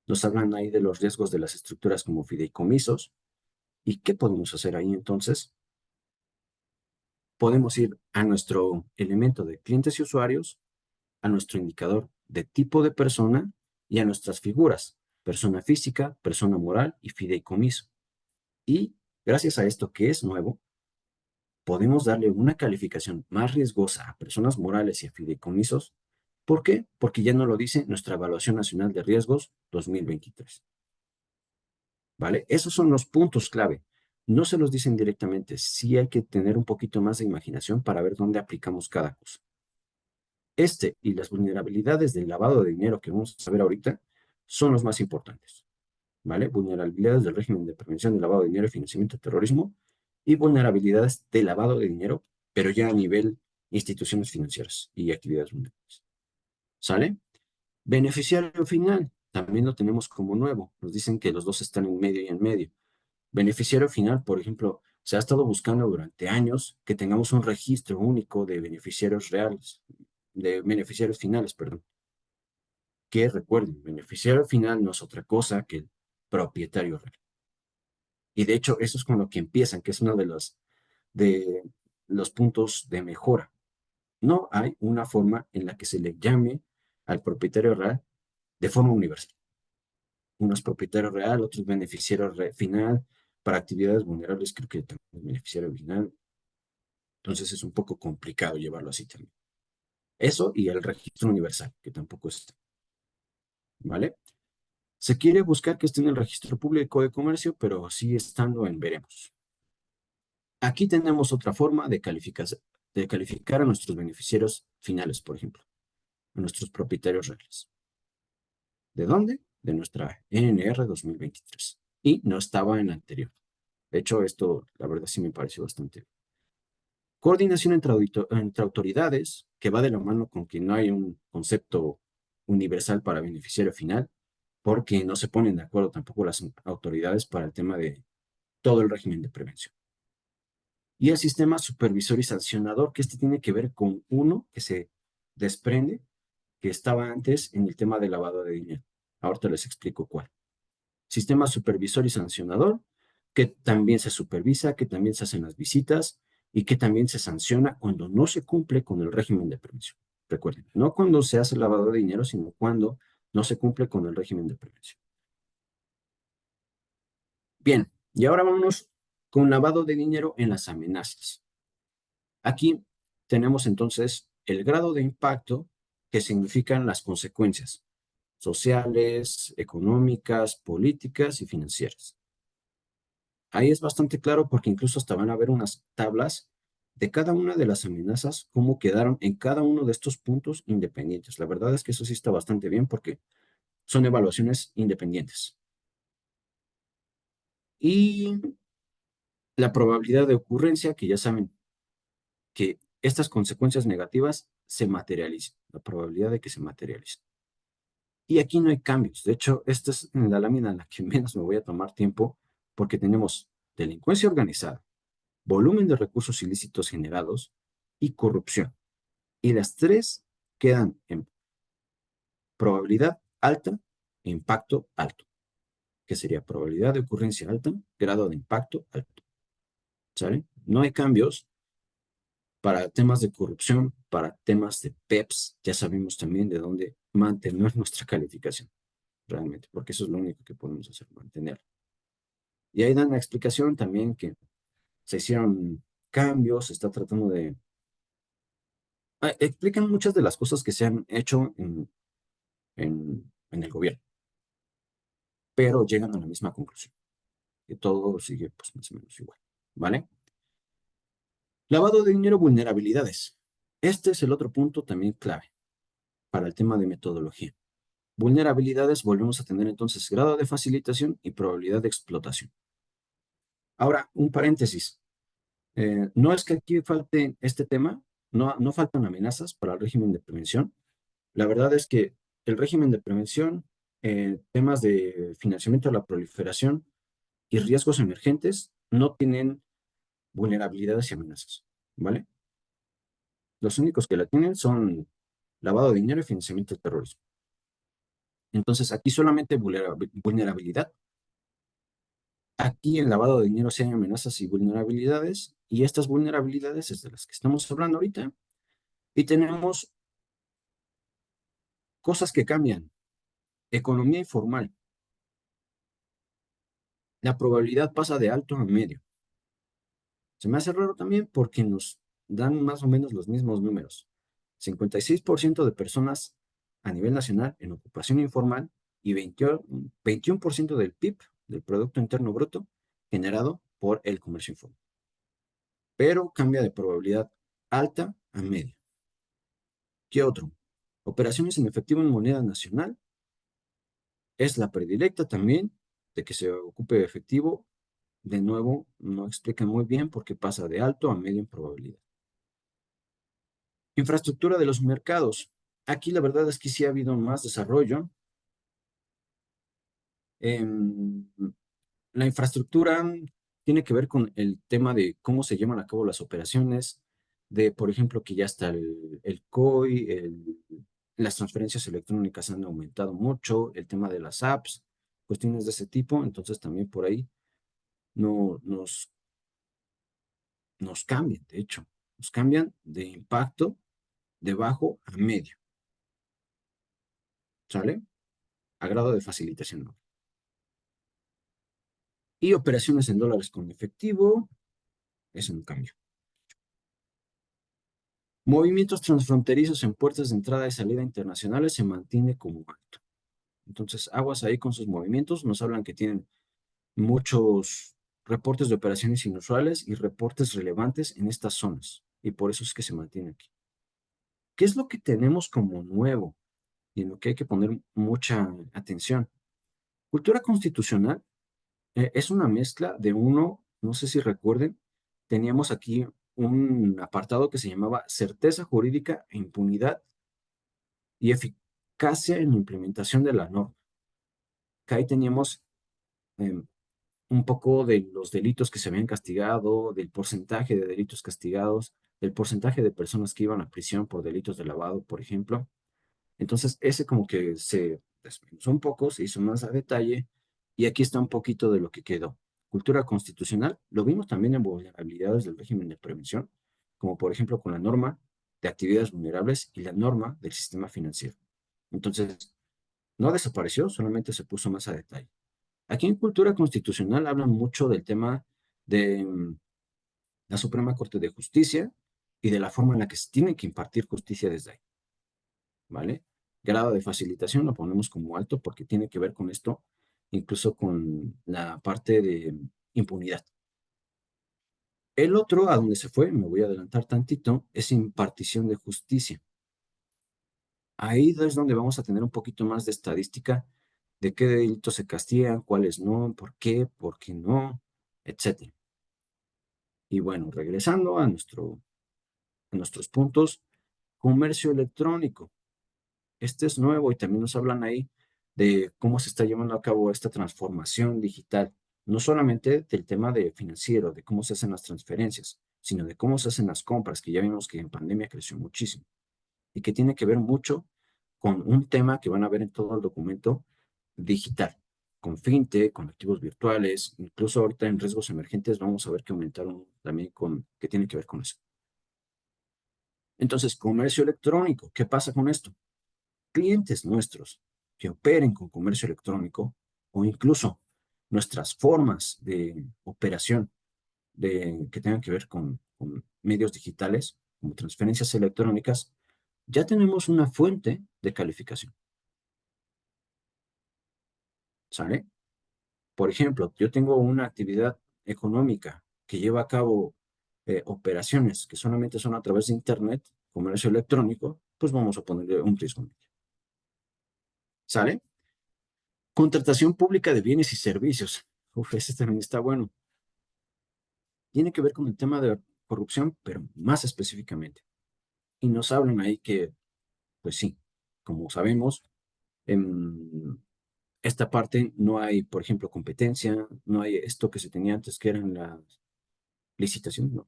A: Nos hablan ahí de los riesgos de las estructuras como fideicomisos. ¿Y qué podemos hacer ahí entonces? Podemos ir a nuestro elemento de clientes y usuarios, a nuestro indicador de tipo de persona y a nuestras figuras, persona física, persona moral y fideicomiso. Y gracias a esto que es nuevo, podemos darle una calificación más riesgosa a personas morales y a fideicomisos. ¿Por qué? Porque ya no lo dice nuestra Evaluación Nacional de Riesgos 2023. ¿Vale? Esos son los puntos clave. No se los dicen directamente. Sí hay que tener un poquito más de imaginación para ver dónde aplicamos cada cosa. Este y las vulnerabilidades del lavado de dinero que vamos a ver ahorita son los más importantes. ¿Vale? Vulnerabilidades del régimen de prevención del lavado de dinero y financiamiento del terrorismo y vulnerabilidades de lavado de dinero, pero ya a nivel instituciones financieras y actividades vulnerables. ¿Sale? Beneficiario final, también lo tenemos como nuevo. Nos dicen que los dos están en medio y en medio. Beneficiario final, por ejemplo, se ha estado buscando durante años que tengamos un registro único de beneficiarios reales, de beneficiarios finales, perdón. Que recuerden, beneficiario final no es otra cosa que el propietario real. Y de hecho, eso es con lo que empiezan, que es uno de los puntos de mejora. No hay una forma en la que se le llame al propietario real de forma universal. Uno es propietario real, otro es beneficiario final. Para actividades vulnerables, creo que también es beneficiario final. Entonces es un poco complicado llevarlo así también. Eso y el registro universal, que tampoco está. ¿Vale? Se quiere buscar que esté en el registro público de comercio, pero sigue estando en veremos. Aquí tenemos otra forma de calificar a nuestros beneficiarios finales, por ejemplo, a nuestros propietarios reales. ¿De dónde? De nuestra NR 2023. Y no estaba en la anterior. De hecho, esto, la verdad, sí me pareció bastante. Coordinación entre autoridades, que va de la mano con que no hay un concepto universal para beneficiario final, porque no se ponen de acuerdo tampoco las autoridades para el tema de todo el régimen de prevención. Y el sistema supervisor y sancionador, que este tiene que ver con uno que se desprende, que estaba antes en el tema de lavado de dinero. Ahorita les explico cuál. Sistema supervisor y sancionador, que también se supervisa, que también se hacen las visitas y que también se sanciona cuando no se cumple con el régimen de prevención. Recuerden, no cuando se hace lavado de dinero, sino cuando no se cumple con el régimen de prevención. Bien, y ahora vámonos con lavado de dinero en las amenazas. Aquí tenemos entonces el grado de impacto que significan las consecuencias sociales, económicas, políticas y financieras. Ahí es bastante claro porque incluso hasta van a ver unas tablas de cada una de las amenazas, cómo quedaron en cada uno de estos puntos independientes. La verdad es que eso sí está bastante bien porque son evaluaciones independientes. Y la probabilidad de ocurrencia, que ya saben que estas consecuencias negativas se materialicen, la probabilidad de que se materialicen. Y aquí no hay cambios. De hecho, esta es la lámina en la que menos me voy a tomar tiempo porque tenemos delincuencia organizada, volumen de recursos ilícitos generados y corrupción. Y las tres quedan en probabilidad alta e impacto alto, que sería probabilidad de ocurrencia alta, grado de impacto alto. ¿Sale? No hay cambios para temas de corrupción, para temas de PEPs. Ya sabemos también de dónde mantener nuestra calificación, realmente, porque eso es lo único que podemos hacer, mantener. Y ahí dan la explicación también que se hicieron cambios, se está tratando de... explican muchas de las cosas que se han hecho en el gobierno, pero llegan a la misma conclusión, que todo sigue pues más o menos igual, ¿vale? Lavado de dinero, vulnerabilidades. Este es el otro punto también clave para el tema de metodología. Vulnerabilidades, volvemos a tener entonces grado de facilitación y probabilidad de explotación. Ahora, un paréntesis. No es que aquí falte este tema, no faltan amenazas para el régimen de prevención. La verdad es que el régimen de prevención, temas de financiamiento a la proliferación y riesgos emergentes no tienen vulnerabilidades y amenazas, ¿vale? Los únicos que la tienen son lavado de dinero y financiamiento del terrorismo. Entonces, aquí solamente vulnerabilidad. Aquí en lavado de dinero sí hay amenazas y vulnerabilidades, y estas vulnerabilidades es de las que estamos hablando ahorita, y tenemos cosas que cambian. Economía informal. La probabilidad pasa de alto a medio. Se me hace raro también porque nos dan más o menos los mismos números. 56% de personas a nivel nacional en ocupación informal y 21% del PIB, del Producto Interno Bruto, generado por el comercio informal. Pero cambia de probabilidad alta a media. ¿Qué otro? Operaciones en efectivo en moneda nacional es la predilecta también de que se ocupe efectivo. De nuevo, no explica muy bien por qué pasa de alto a medio en probabilidad. Infraestructura de los mercados. Aquí la verdad es que sí ha habido más desarrollo. Em, la infraestructura tiene que ver con el tema de cómo se llevan a cabo las operaciones, de, por ejemplo, que ya está el COI, las transferencias electrónicas han aumentado mucho, el tema de las apps, cuestiones de ese tipo. Entonces también por ahí no, nos cambian, de hecho, nos cambian de impacto de bajo a medio, ¿sale? A grado de facilitación, ¿no? Y operaciones en dólares con efectivo, eso no cambia. Movimientos transfronterizos en puertas de entrada y salida internacionales se mantiene como alto. Entonces, aguas ahí con sus movimientos. Nos hablan que tienen muchos reportes de operaciones inusuales y reportes relevantes en estas zonas. Y por eso es que se mantiene aquí. ¿Qué es lo que tenemos como nuevo y en lo que hay que poner mucha atención? Cultura constitucional es una mezcla de uno, no sé si recuerden, teníamos aquí un apartado que se llamaba certeza jurídica e impunidad y eficacia en la implementación de la norma. Que ahí teníamos un poco de los delitos que se habían castigado, del porcentaje de delitos castigados, del porcentaje de personas que iban a prisión por delitos de lavado, por ejemplo. Entonces, ese como que se desmenuzó un poco, se hizo más a detalle, y aquí está un poquito de lo que quedó. Cultura constitucional, lo vimos también en vulnerabilidades del régimen de prevención, como por ejemplo con la norma de actividades vulnerables y la norma del sistema financiero. Entonces, no desapareció, solamente se puso más a detalle. Aquí en cultura constitucional hablan mucho del tema de la Suprema Corte de Justicia y de la forma en la que se tiene que impartir justicia desde ahí, ¿vale? Grado de facilitación lo ponemos como alto porque tiene que ver con esto, incluso con la parte de impunidad. El otro, a donde se fue, me voy a adelantar tantito, es impartición de justicia. Ahí es donde vamos a tener un poquito más de estadística de qué delitos se castigan, cuáles no, por qué no, etcétera. Y bueno, regresando a nuestros puntos, comercio electrónico. Este es nuevo y también nos hablan ahí de cómo se está llevando a cabo esta transformación digital, no solamente del tema de financiero, de cómo se hacen las transferencias, sino de cómo se hacen las compras, que ya vimos que en pandemia creció muchísimo y que tiene que ver mucho con un tema que van a ver en todo el documento digital, con fintech, con activos virtuales, incluso ahorita en riesgos emergentes vamos a ver que aumentaron también que tiene que ver con eso. Entonces, comercio electrónico, ¿qué pasa con esto? Clientes nuestros que operen con comercio electrónico o incluso nuestras formas de operación que tengan que ver con medios digitales, como transferencias electrónicas, ya tenemos una fuente de calificación, ¿sale? Por ejemplo, yo tengo una actividad económica que lleva a cabo operaciones que solamente son a través de Internet, comercio electrónico, pues vamos a ponerle un riesgo, ¿sale? Contratación pública de bienes y servicios. Uf, ese también está bueno. Tiene que ver con el tema de corrupción, pero más específicamente. Y nos hablan ahí que, pues sí, como sabemos, en esta parte no hay, por ejemplo, competencia, no hay esto que se tenía antes, que eran las licitaciones, ¿no?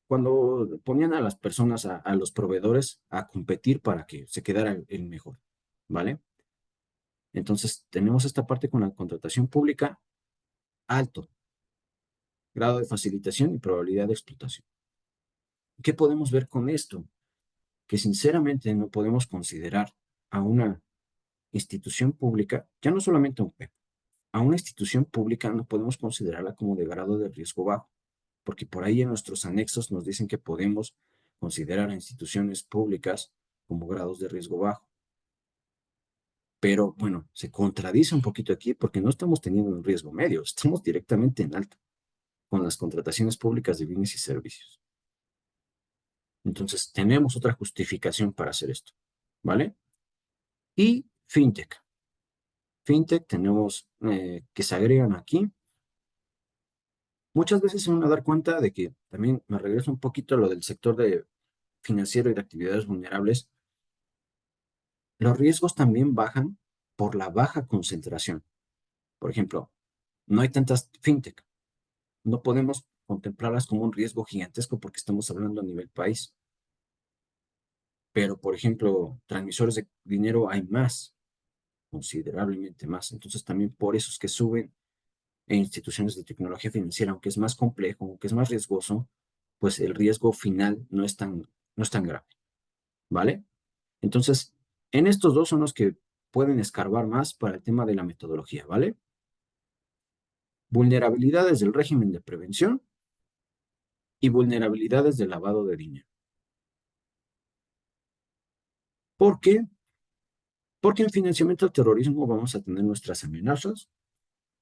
A: Cuando ponían a las personas, a los proveedores, a competir para que se quedara el mejor, ¿vale? Entonces, tenemos esta parte con la contratación pública alto, grado de facilitación y probabilidad de explotación. ¿Qué podemos ver con esto? Que sinceramente no podemos considerar a una institución pública, ya no solamente a un PEP, a una institución pública no podemos considerarla como de grado de riesgo bajo, porque por ahí en nuestros anexos nos dicen que podemos considerar a instituciones públicas como grados de riesgo bajo. Pero bueno, se contradice un poquito aquí porque no estamos teniendo un riesgo medio, estamos directamente en alto con las contrataciones públicas de bienes y servicios. Entonces, tenemos otra justificación para hacer esto, ¿vale? Y fintech. Fintech tenemos que se agregan aquí. Muchas veces se van a dar cuenta de que también me regreso un poquito a lo del sector de financiero y de actividades vulnerables. Los riesgos también bajan por la baja concentración. Por ejemplo, no hay tantas fintech. No podemos contemplarlas como un riesgo gigantesco porque estamos hablando a nivel país. Pero, por ejemplo, transmisores de dinero hay más, considerablemente más. Entonces, también por eso es que suben en instituciones de tecnología financiera, aunque es más complejo, aunque es más riesgoso, pues el riesgo final no es tan grave, ¿vale? Entonces, en estos dos son los que pueden escarbar más para el tema de la metodología, ¿vale? Vulnerabilidades del régimen de prevención y vulnerabilidades del lavado de dinero. ¿Por qué? Porque en financiamiento al terrorismo vamos a tener nuestras amenazas.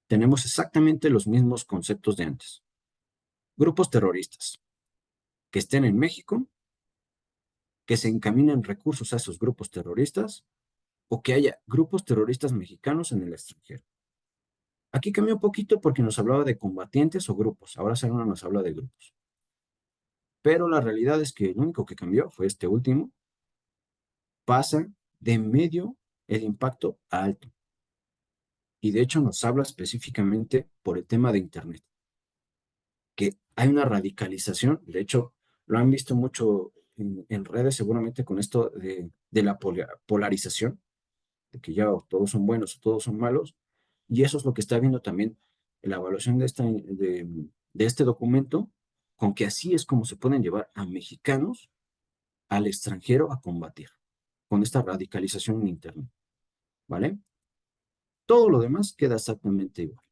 A: Tenemos exactamente los mismos conceptos de antes. Grupos terroristas que estén en México, que se encaminen recursos a esos grupos terroristas o que haya grupos terroristas mexicanos en el extranjero. Aquí cambia un poquito porque nos hablaba de combatientes o grupos. Ahora Saruna nos habla de grupos. Pero la realidad es que lo único que cambió fue este último. Pasa de medio el impacto a alto. y de hecho nos habla específicamente por el tema de Internet, que hay una radicalización, de hecho lo han visto mucho en redes seguramente con esto de la polarización, de que ya o todos son buenos o todos son malos, y eso es lo que está viendo también en la evaluación de este documento, con que así es como se pueden llevar a mexicanos al extranjero a combatir, con esta radicalización en Internet, ¿vale? Todo lo demás queda exactamente igual.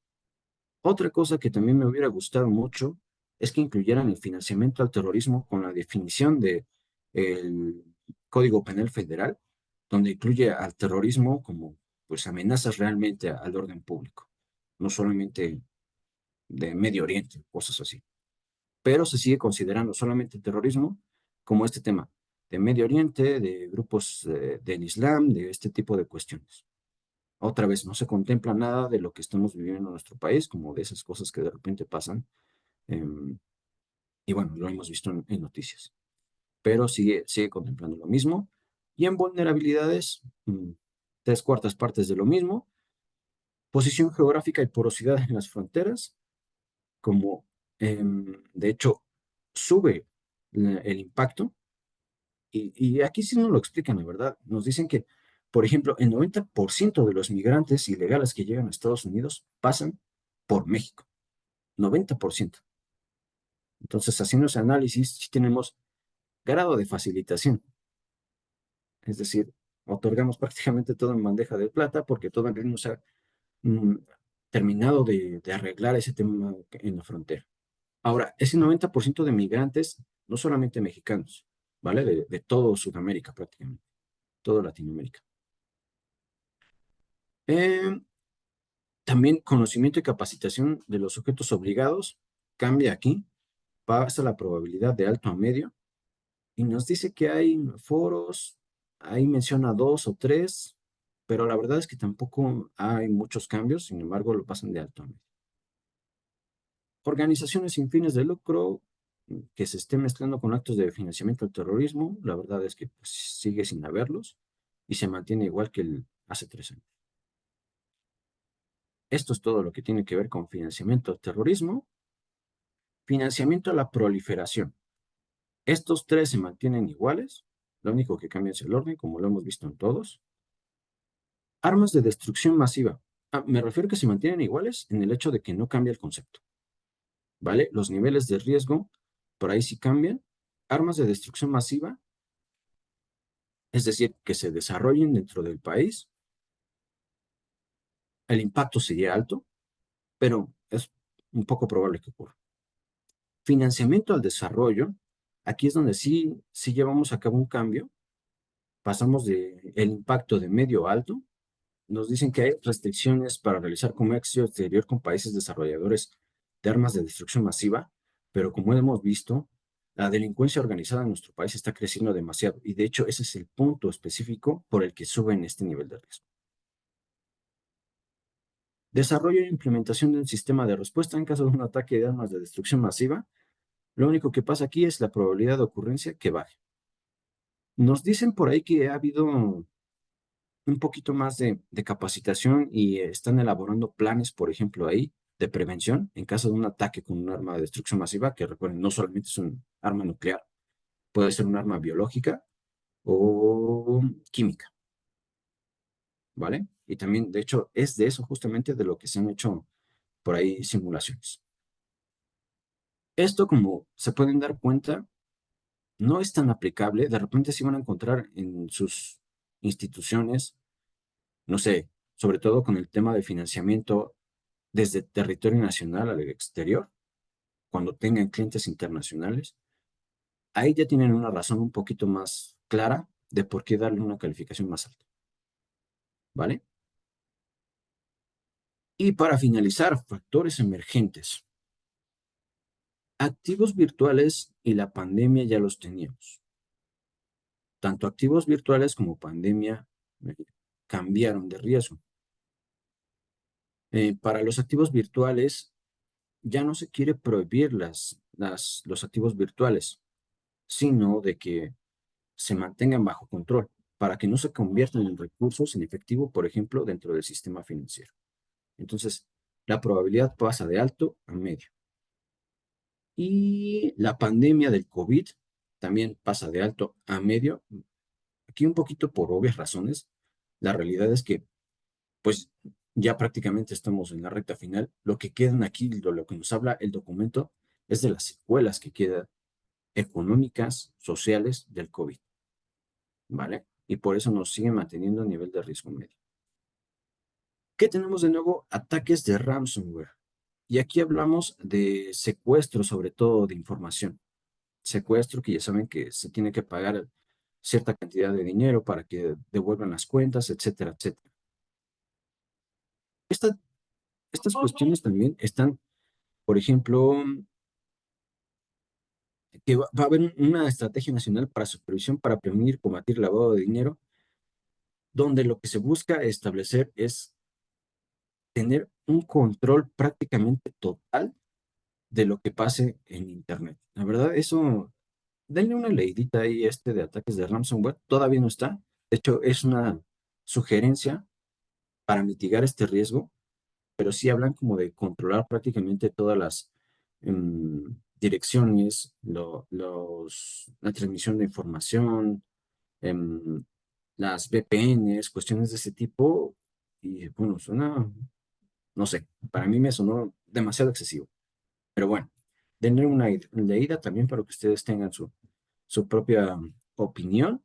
A: Otra cosa que también me hubiera gustado mucho es que incluyeran el financiamiento al terrorismo con la definición de el Código Penal Federal, donde incluye al terrorismo como pues amenazas realmente al orden público, no solamente de Medio Oriente, cosas así. Pero se sigue considerando solamente el terrorismo como este tema de Medio Oriente, de grupos del Islam, de este tipo de cuestiones. Otra vez, no se contempla nada de lo que estamos viviendo en nuestro país, como de esas cosas que de repente pasan. em, y bueno, lo hemos visto en noticias. Pero sigue contemplando lo mismo. Y en vulnerabilidades, tres cuartas partes de lo mismo. Posición geográfica y porosidad en las fronteras, como de hecho sube el impacto. Y aquí sí nos lo explican, la verdad. Nos dicen que, por ejemplo, el 90% de los migrantes ilegales que llegan a Estados Unidos pasan por México. 90%. Entonces, haciendo ese análisis, sí tenemos grado de facilitación. Es decir, otorgamos prácticamente todo en bandeja de plata porque todavía no se ha mm, terminado de arreglar ese tema en la frontera. Ahora, ese 90% de migrantes, no solamente mexicanos, ¿vale? De todo Sudamérica prácticamente, toda Latinoamérica. Eh, También conocimiento y capacitación de los sujetos obligados cambia aquí, pasa la probabilidad de alto a medio y nos dice que hay foros, ahí menciona dos o tres, pero la verdad es que tampoco hay muchos cambios, sin embargo lo pasan de alto a medio. Organizaciones sin fines de lucro que se estén mezclando con actos de financiamiento del terrorismo, la verdad es que pues, sigue sin haberlos y se mantiene igual que hace 3 años. Esto es todo lo que tiene que ver con financiamiento al terrorismo. Financiamiento a la proliferación. Estos tres se mantienen iguales, lo único que cambia es el orden, como lo hemos visto en todos. Armas de destrucción masiva. Me refiero que se mantienen iguales en el hecho de que no cambia el concepto, ¿vale? Los niveles de riesgo, por ahí sí cambian. Armas de destrucción masiva, es decir, que se desarrollen dentro del país, el impacto sería alto, pero es un poco probable que ocurra. Financiamiento al desarrollo, aquí es donde sí llevamos a cabo un cambio, pasamos de el impacto de medio a alto. Nos dicen que hay restricciones para realizar comercio exterior con países desarrolladores de armas de destrucción masiva, pero como hemos visto, la delincuencia organizada en nuestro país está creciendo demasiado y de hecho ese es el punto específico por el que suben este nivel de riesgo. Desarrollo e implementación de un sistema de respuesta en caso de un ataque de armas de destrucción masiva. Lo único que pasa aquí es la probabilidad de ocurrencia que baje. Nos dicen por ahí que ha habido un poquito más de capacitación y están elaborando planes, por ejemplo, ahí de prevención en caso de un ataque con un arma de destrucción masiva, que recuerden, no solamente es un arma nuclear, puede ser un arma biológica o química, ¿vale? Y también, de hecho, es de eso justamente de lo que se han hecho por ahí simulaciones. Esto, como se pueden dar cuenta, no es tan aplicable. De repente sí van a encontrar en sus instituciones, no sé, sobre todo con el tema de financiamiento desde territorio nacional al exterior, cuando tengan clientes internacionales, ahí ya tienen una razón un poquito más clara de por qué darle una calificación más alta, ¿vale? Y para finalizar, factores emergentes. Activos virtuales y la pandemia ya los teníamos. Tanto activos virtuales como pandemia eh, cambiaron de riesgo. Para los activos virtuales ya no se quiere prohibir los activos virtuales, sino de que se mantengan bajo control para que no se conviertan en recursos en efectivo, por ejemplo, dentro del sistema financiero. Entonces, la probabilidad pasa de alto a medio. Y la pandemia del COVID también pasa de alto a medio. Aquí un poquito por obvias razones. La realidad es que, pues, ya prácticamente estamos en la recta final. Lo que quedan aquí, lo que nos habla el documento, es de las secuelas que quedan económicas, sociales del COVID, ¿vale? Y por eso nos siguen manteniendo a nivel de riesgo medio. ¿Qué tenemos de nuevo? Ataques de ransomware. Y aquí hablamos de secuestro, sobre todo de información. Secuestro que ya saben que se tiene que pagar cierta cantidad de dinero para que devuelvan las cuentas, etcétera, etcétera. Esta- Estas cuestiones también están, por ejemplo, que va a haber una estrategia nacional para supervisión para prevenir y combatir el lavado de dinero, donde lo que se busca establecer es tener un control prácticamente total de lo que pase en Internet. La verdad, eso, denle una leidita ahí de ataques de ransomware, todavía no está. De hecho, es una sugerencia para mitigar este riesgo, pero sí hablan como de controlar prácticamente todas las direcciones, la transmisión de información, em, las VPNs, cuestiones de ese tipo. Y bueno, suena, no sé, para mí me sonó demasiado excesivo. Pero bueno, denle una leída también para que ustedes tengan su propia opinión.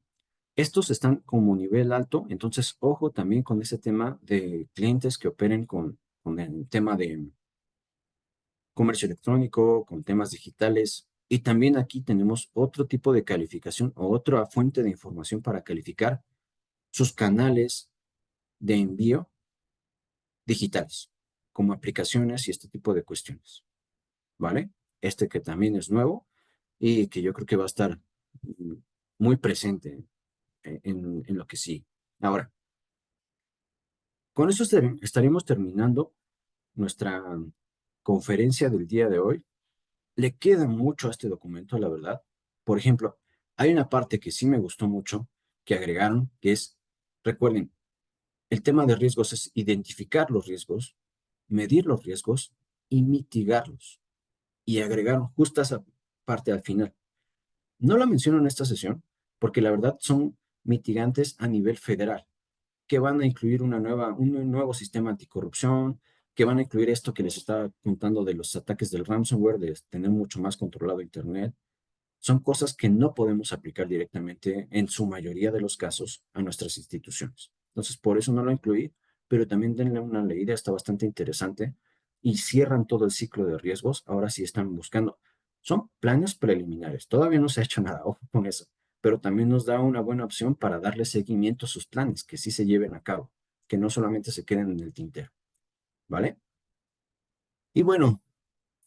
A: Estos están como nivel alto, entonces ojo también con ese tema de clientes que operen con el tema de comercio electrónico, con temas digitales. Y también aquí tenemos otro tipo de calificación o otra fuente de información para calificar sus canales de envío digitales, como aplicaciones y este tipo de cuestiones, ¿vale? Este que también es nuevo y que yo creo que va a estar mm, muy presente en lo que sigue. Ahora, con eso estaríamos terminando nuestra conferencia del día de hoy. Le queda mucho a este documento, la verdad. Por ejemplo, hay una parte que sí me gustó mucho que agregaron, que es, recuerden, el tema de riesgos es identificar los riesgos, medir los riesgos y mitigarlos. Y agregaron justo esa parte al final. No la menciono en esta sesión porque la verdad son mitigantes a nivel federal, que van a incluir un nuevo sistema anticorrupción, que van a incluir esto que les estaba contando de los ataques del ransomware, de tener mucho más controlado Internet. Son cosas que no podemos aplicar directamente en su mayoría de los casos a nuestras instituciones. Entonces, por eso no lo incluí, pero también denle una leída, está bastante interesante y cierran todo el ciclo de riesgos. Ahora sí están buscando. Son planes preliminares, todavía no se ha hecho nada, ojo con eso, pero también nos da una buena opción para darle seguimiento a sus planes, que sí se lleven a cabo, que no solamente se queden en el tintero, ¿vale? Y bueno,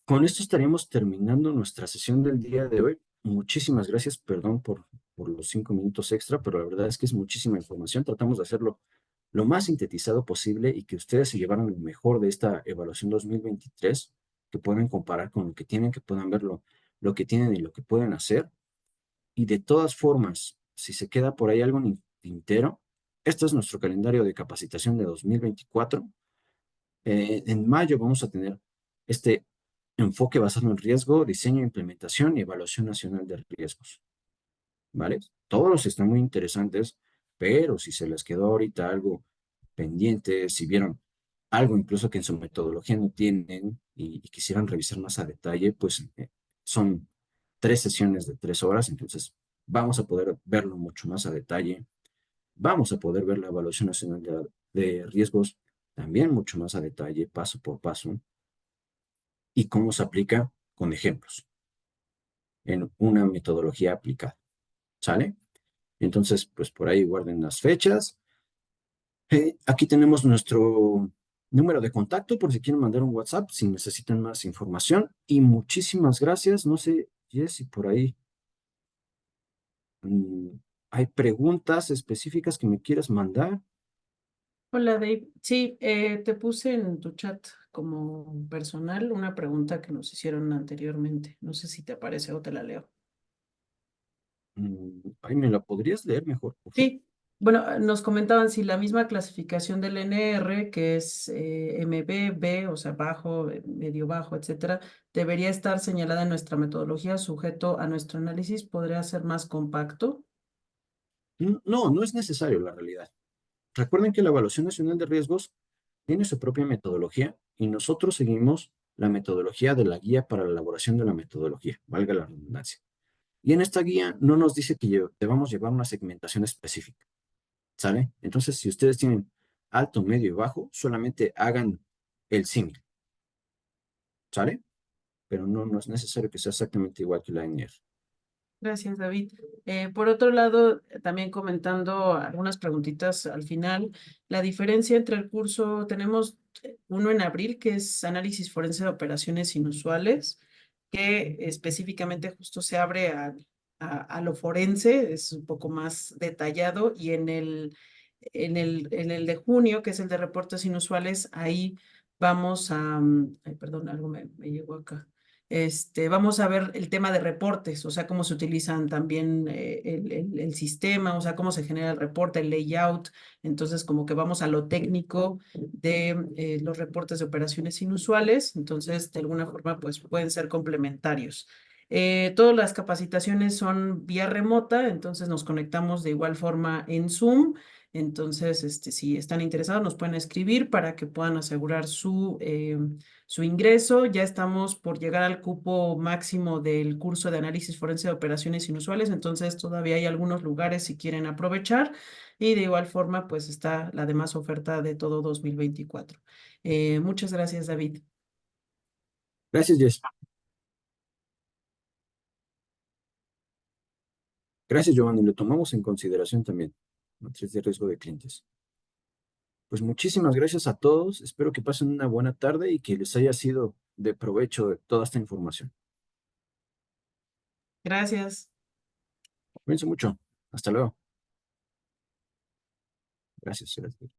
A: con esto estaríamos terminando nuestra sesión del día de hoy. Muchísimas gracias, perdón por los 5 minutos extra, pero la verdad es que es muchísima información. Tratamos de hacerlo lo más sintetizado posible y que ustedes se llevaran lo mejor de esta evaluación 2023, que puedan comparar con lo que tienen, que puedan ver lo que tienen y lo que pueden hacer. Y de todas formas, si se queda por ahí algo en el tintero, este es nuestro calendario de capacitación de 2024. En mayo vamos a tener este enfoque basado en riesgo, diseño, implementación y evaluación nacional de riesgos, ¿vale? Todos están muy interesantes, pero si se les quedó ahorita algo pendiente, si vieron algo incluso que en su metodología no tienen y quisieran revisar más a detalle, pues son 3 sesiones de 3 horas, entonces vamos a poder verlo mucho más a detalle. Vamos a poder ver la evaluación nacional de riesgos también mucho más a detalle, paso por paso, y cómo se aplica con ejemplos en una metodología aplicada. ¿Sale? Entonces, pues por ahí guarden las fechas. Aquí tenemos nuestro número de contacto por si quieren mandar un WhatsApp, si necesitan más información. Y muchísimas gracias. No sé, Jess, si por ahí mm, hay preguntas específicas que me quieras mandar.
B: Hola Dave, sí, te puse en tu chat como personal una pregunta que nos hicieron anteriormente. No sé si te aparece o te la leo.
A: Ay, ¿me la podrías leer mejor, por favor?
B: Sí, Bueno, nos comentaban si la misma clasificación del NR, que es MB, B, o sea, bajo, medio bajo, etcétera, debería estar señalada en nuestra metodología, sujeto a nuestro análisis, podría ser más compacto.
A: No, no es necesario la realidad. Recuerden que la Evaluación Nacional de Riesgos tiene su propia metodología y nosotros seguimos la metodología de la guía para la elaboración de la metodología, valga la redundancia. Y en esta guía no nos dice que debamos llevar una segmentación específica, ¿sale? Entonces, si ustedes tienen alto, medio y bajo, solamente hagan el símil, ¿sale? Pero no, no es necesario que sea exactamente igual que la NR.
B: Gracias, David. Por otro lado, también comentando algunas preguntitas al final, la diferencia entre el curso, tenemos uno en abril, que es análisis forense de operaciones inusuales, que específicamente justo se abre a lo forense, es un poco más detallado, y en el de junio, que es el de reportes inusuales, ahí vamos a, ay, perdón, algo me llegó acá. Vamos a ver el tema de reportes, o sea, cómo se utilizan también el sistema, o sea, cómo se genera el reporte, el layout. Entonces, como que vamos a lo técnico de los reportes de operaciones inusuales. Entonces, de alguna forma, pues pueden ser complementarios. Todas las capacitaciones son vía remota, entonces nos conectamos de igual forma en Zoom. Entonces, si están interesados, nos pueden escribir para que puedan asegurar su ingreso. Ya estamos por llegar al cupo máximo del curso de análisis forense de operaciones inusuales, entonces todavía hay algunos lugares si quieren aprovechar. Y de igual forma, pues está la demás oferta de todo 2024. Muchas gracias, David.
A: Gracias, Jess. Gracias, Giovanni. Lo tomamos en consideración también. Matriz de riesgo de clientes. Pues muchísimas gracias a todos. Espero que pasen una buena tarde y que les haya sido de provecho toda esta información.
B: Gracias.
A: Cuídense mucho. Hasta luego. Gracias. Gracias.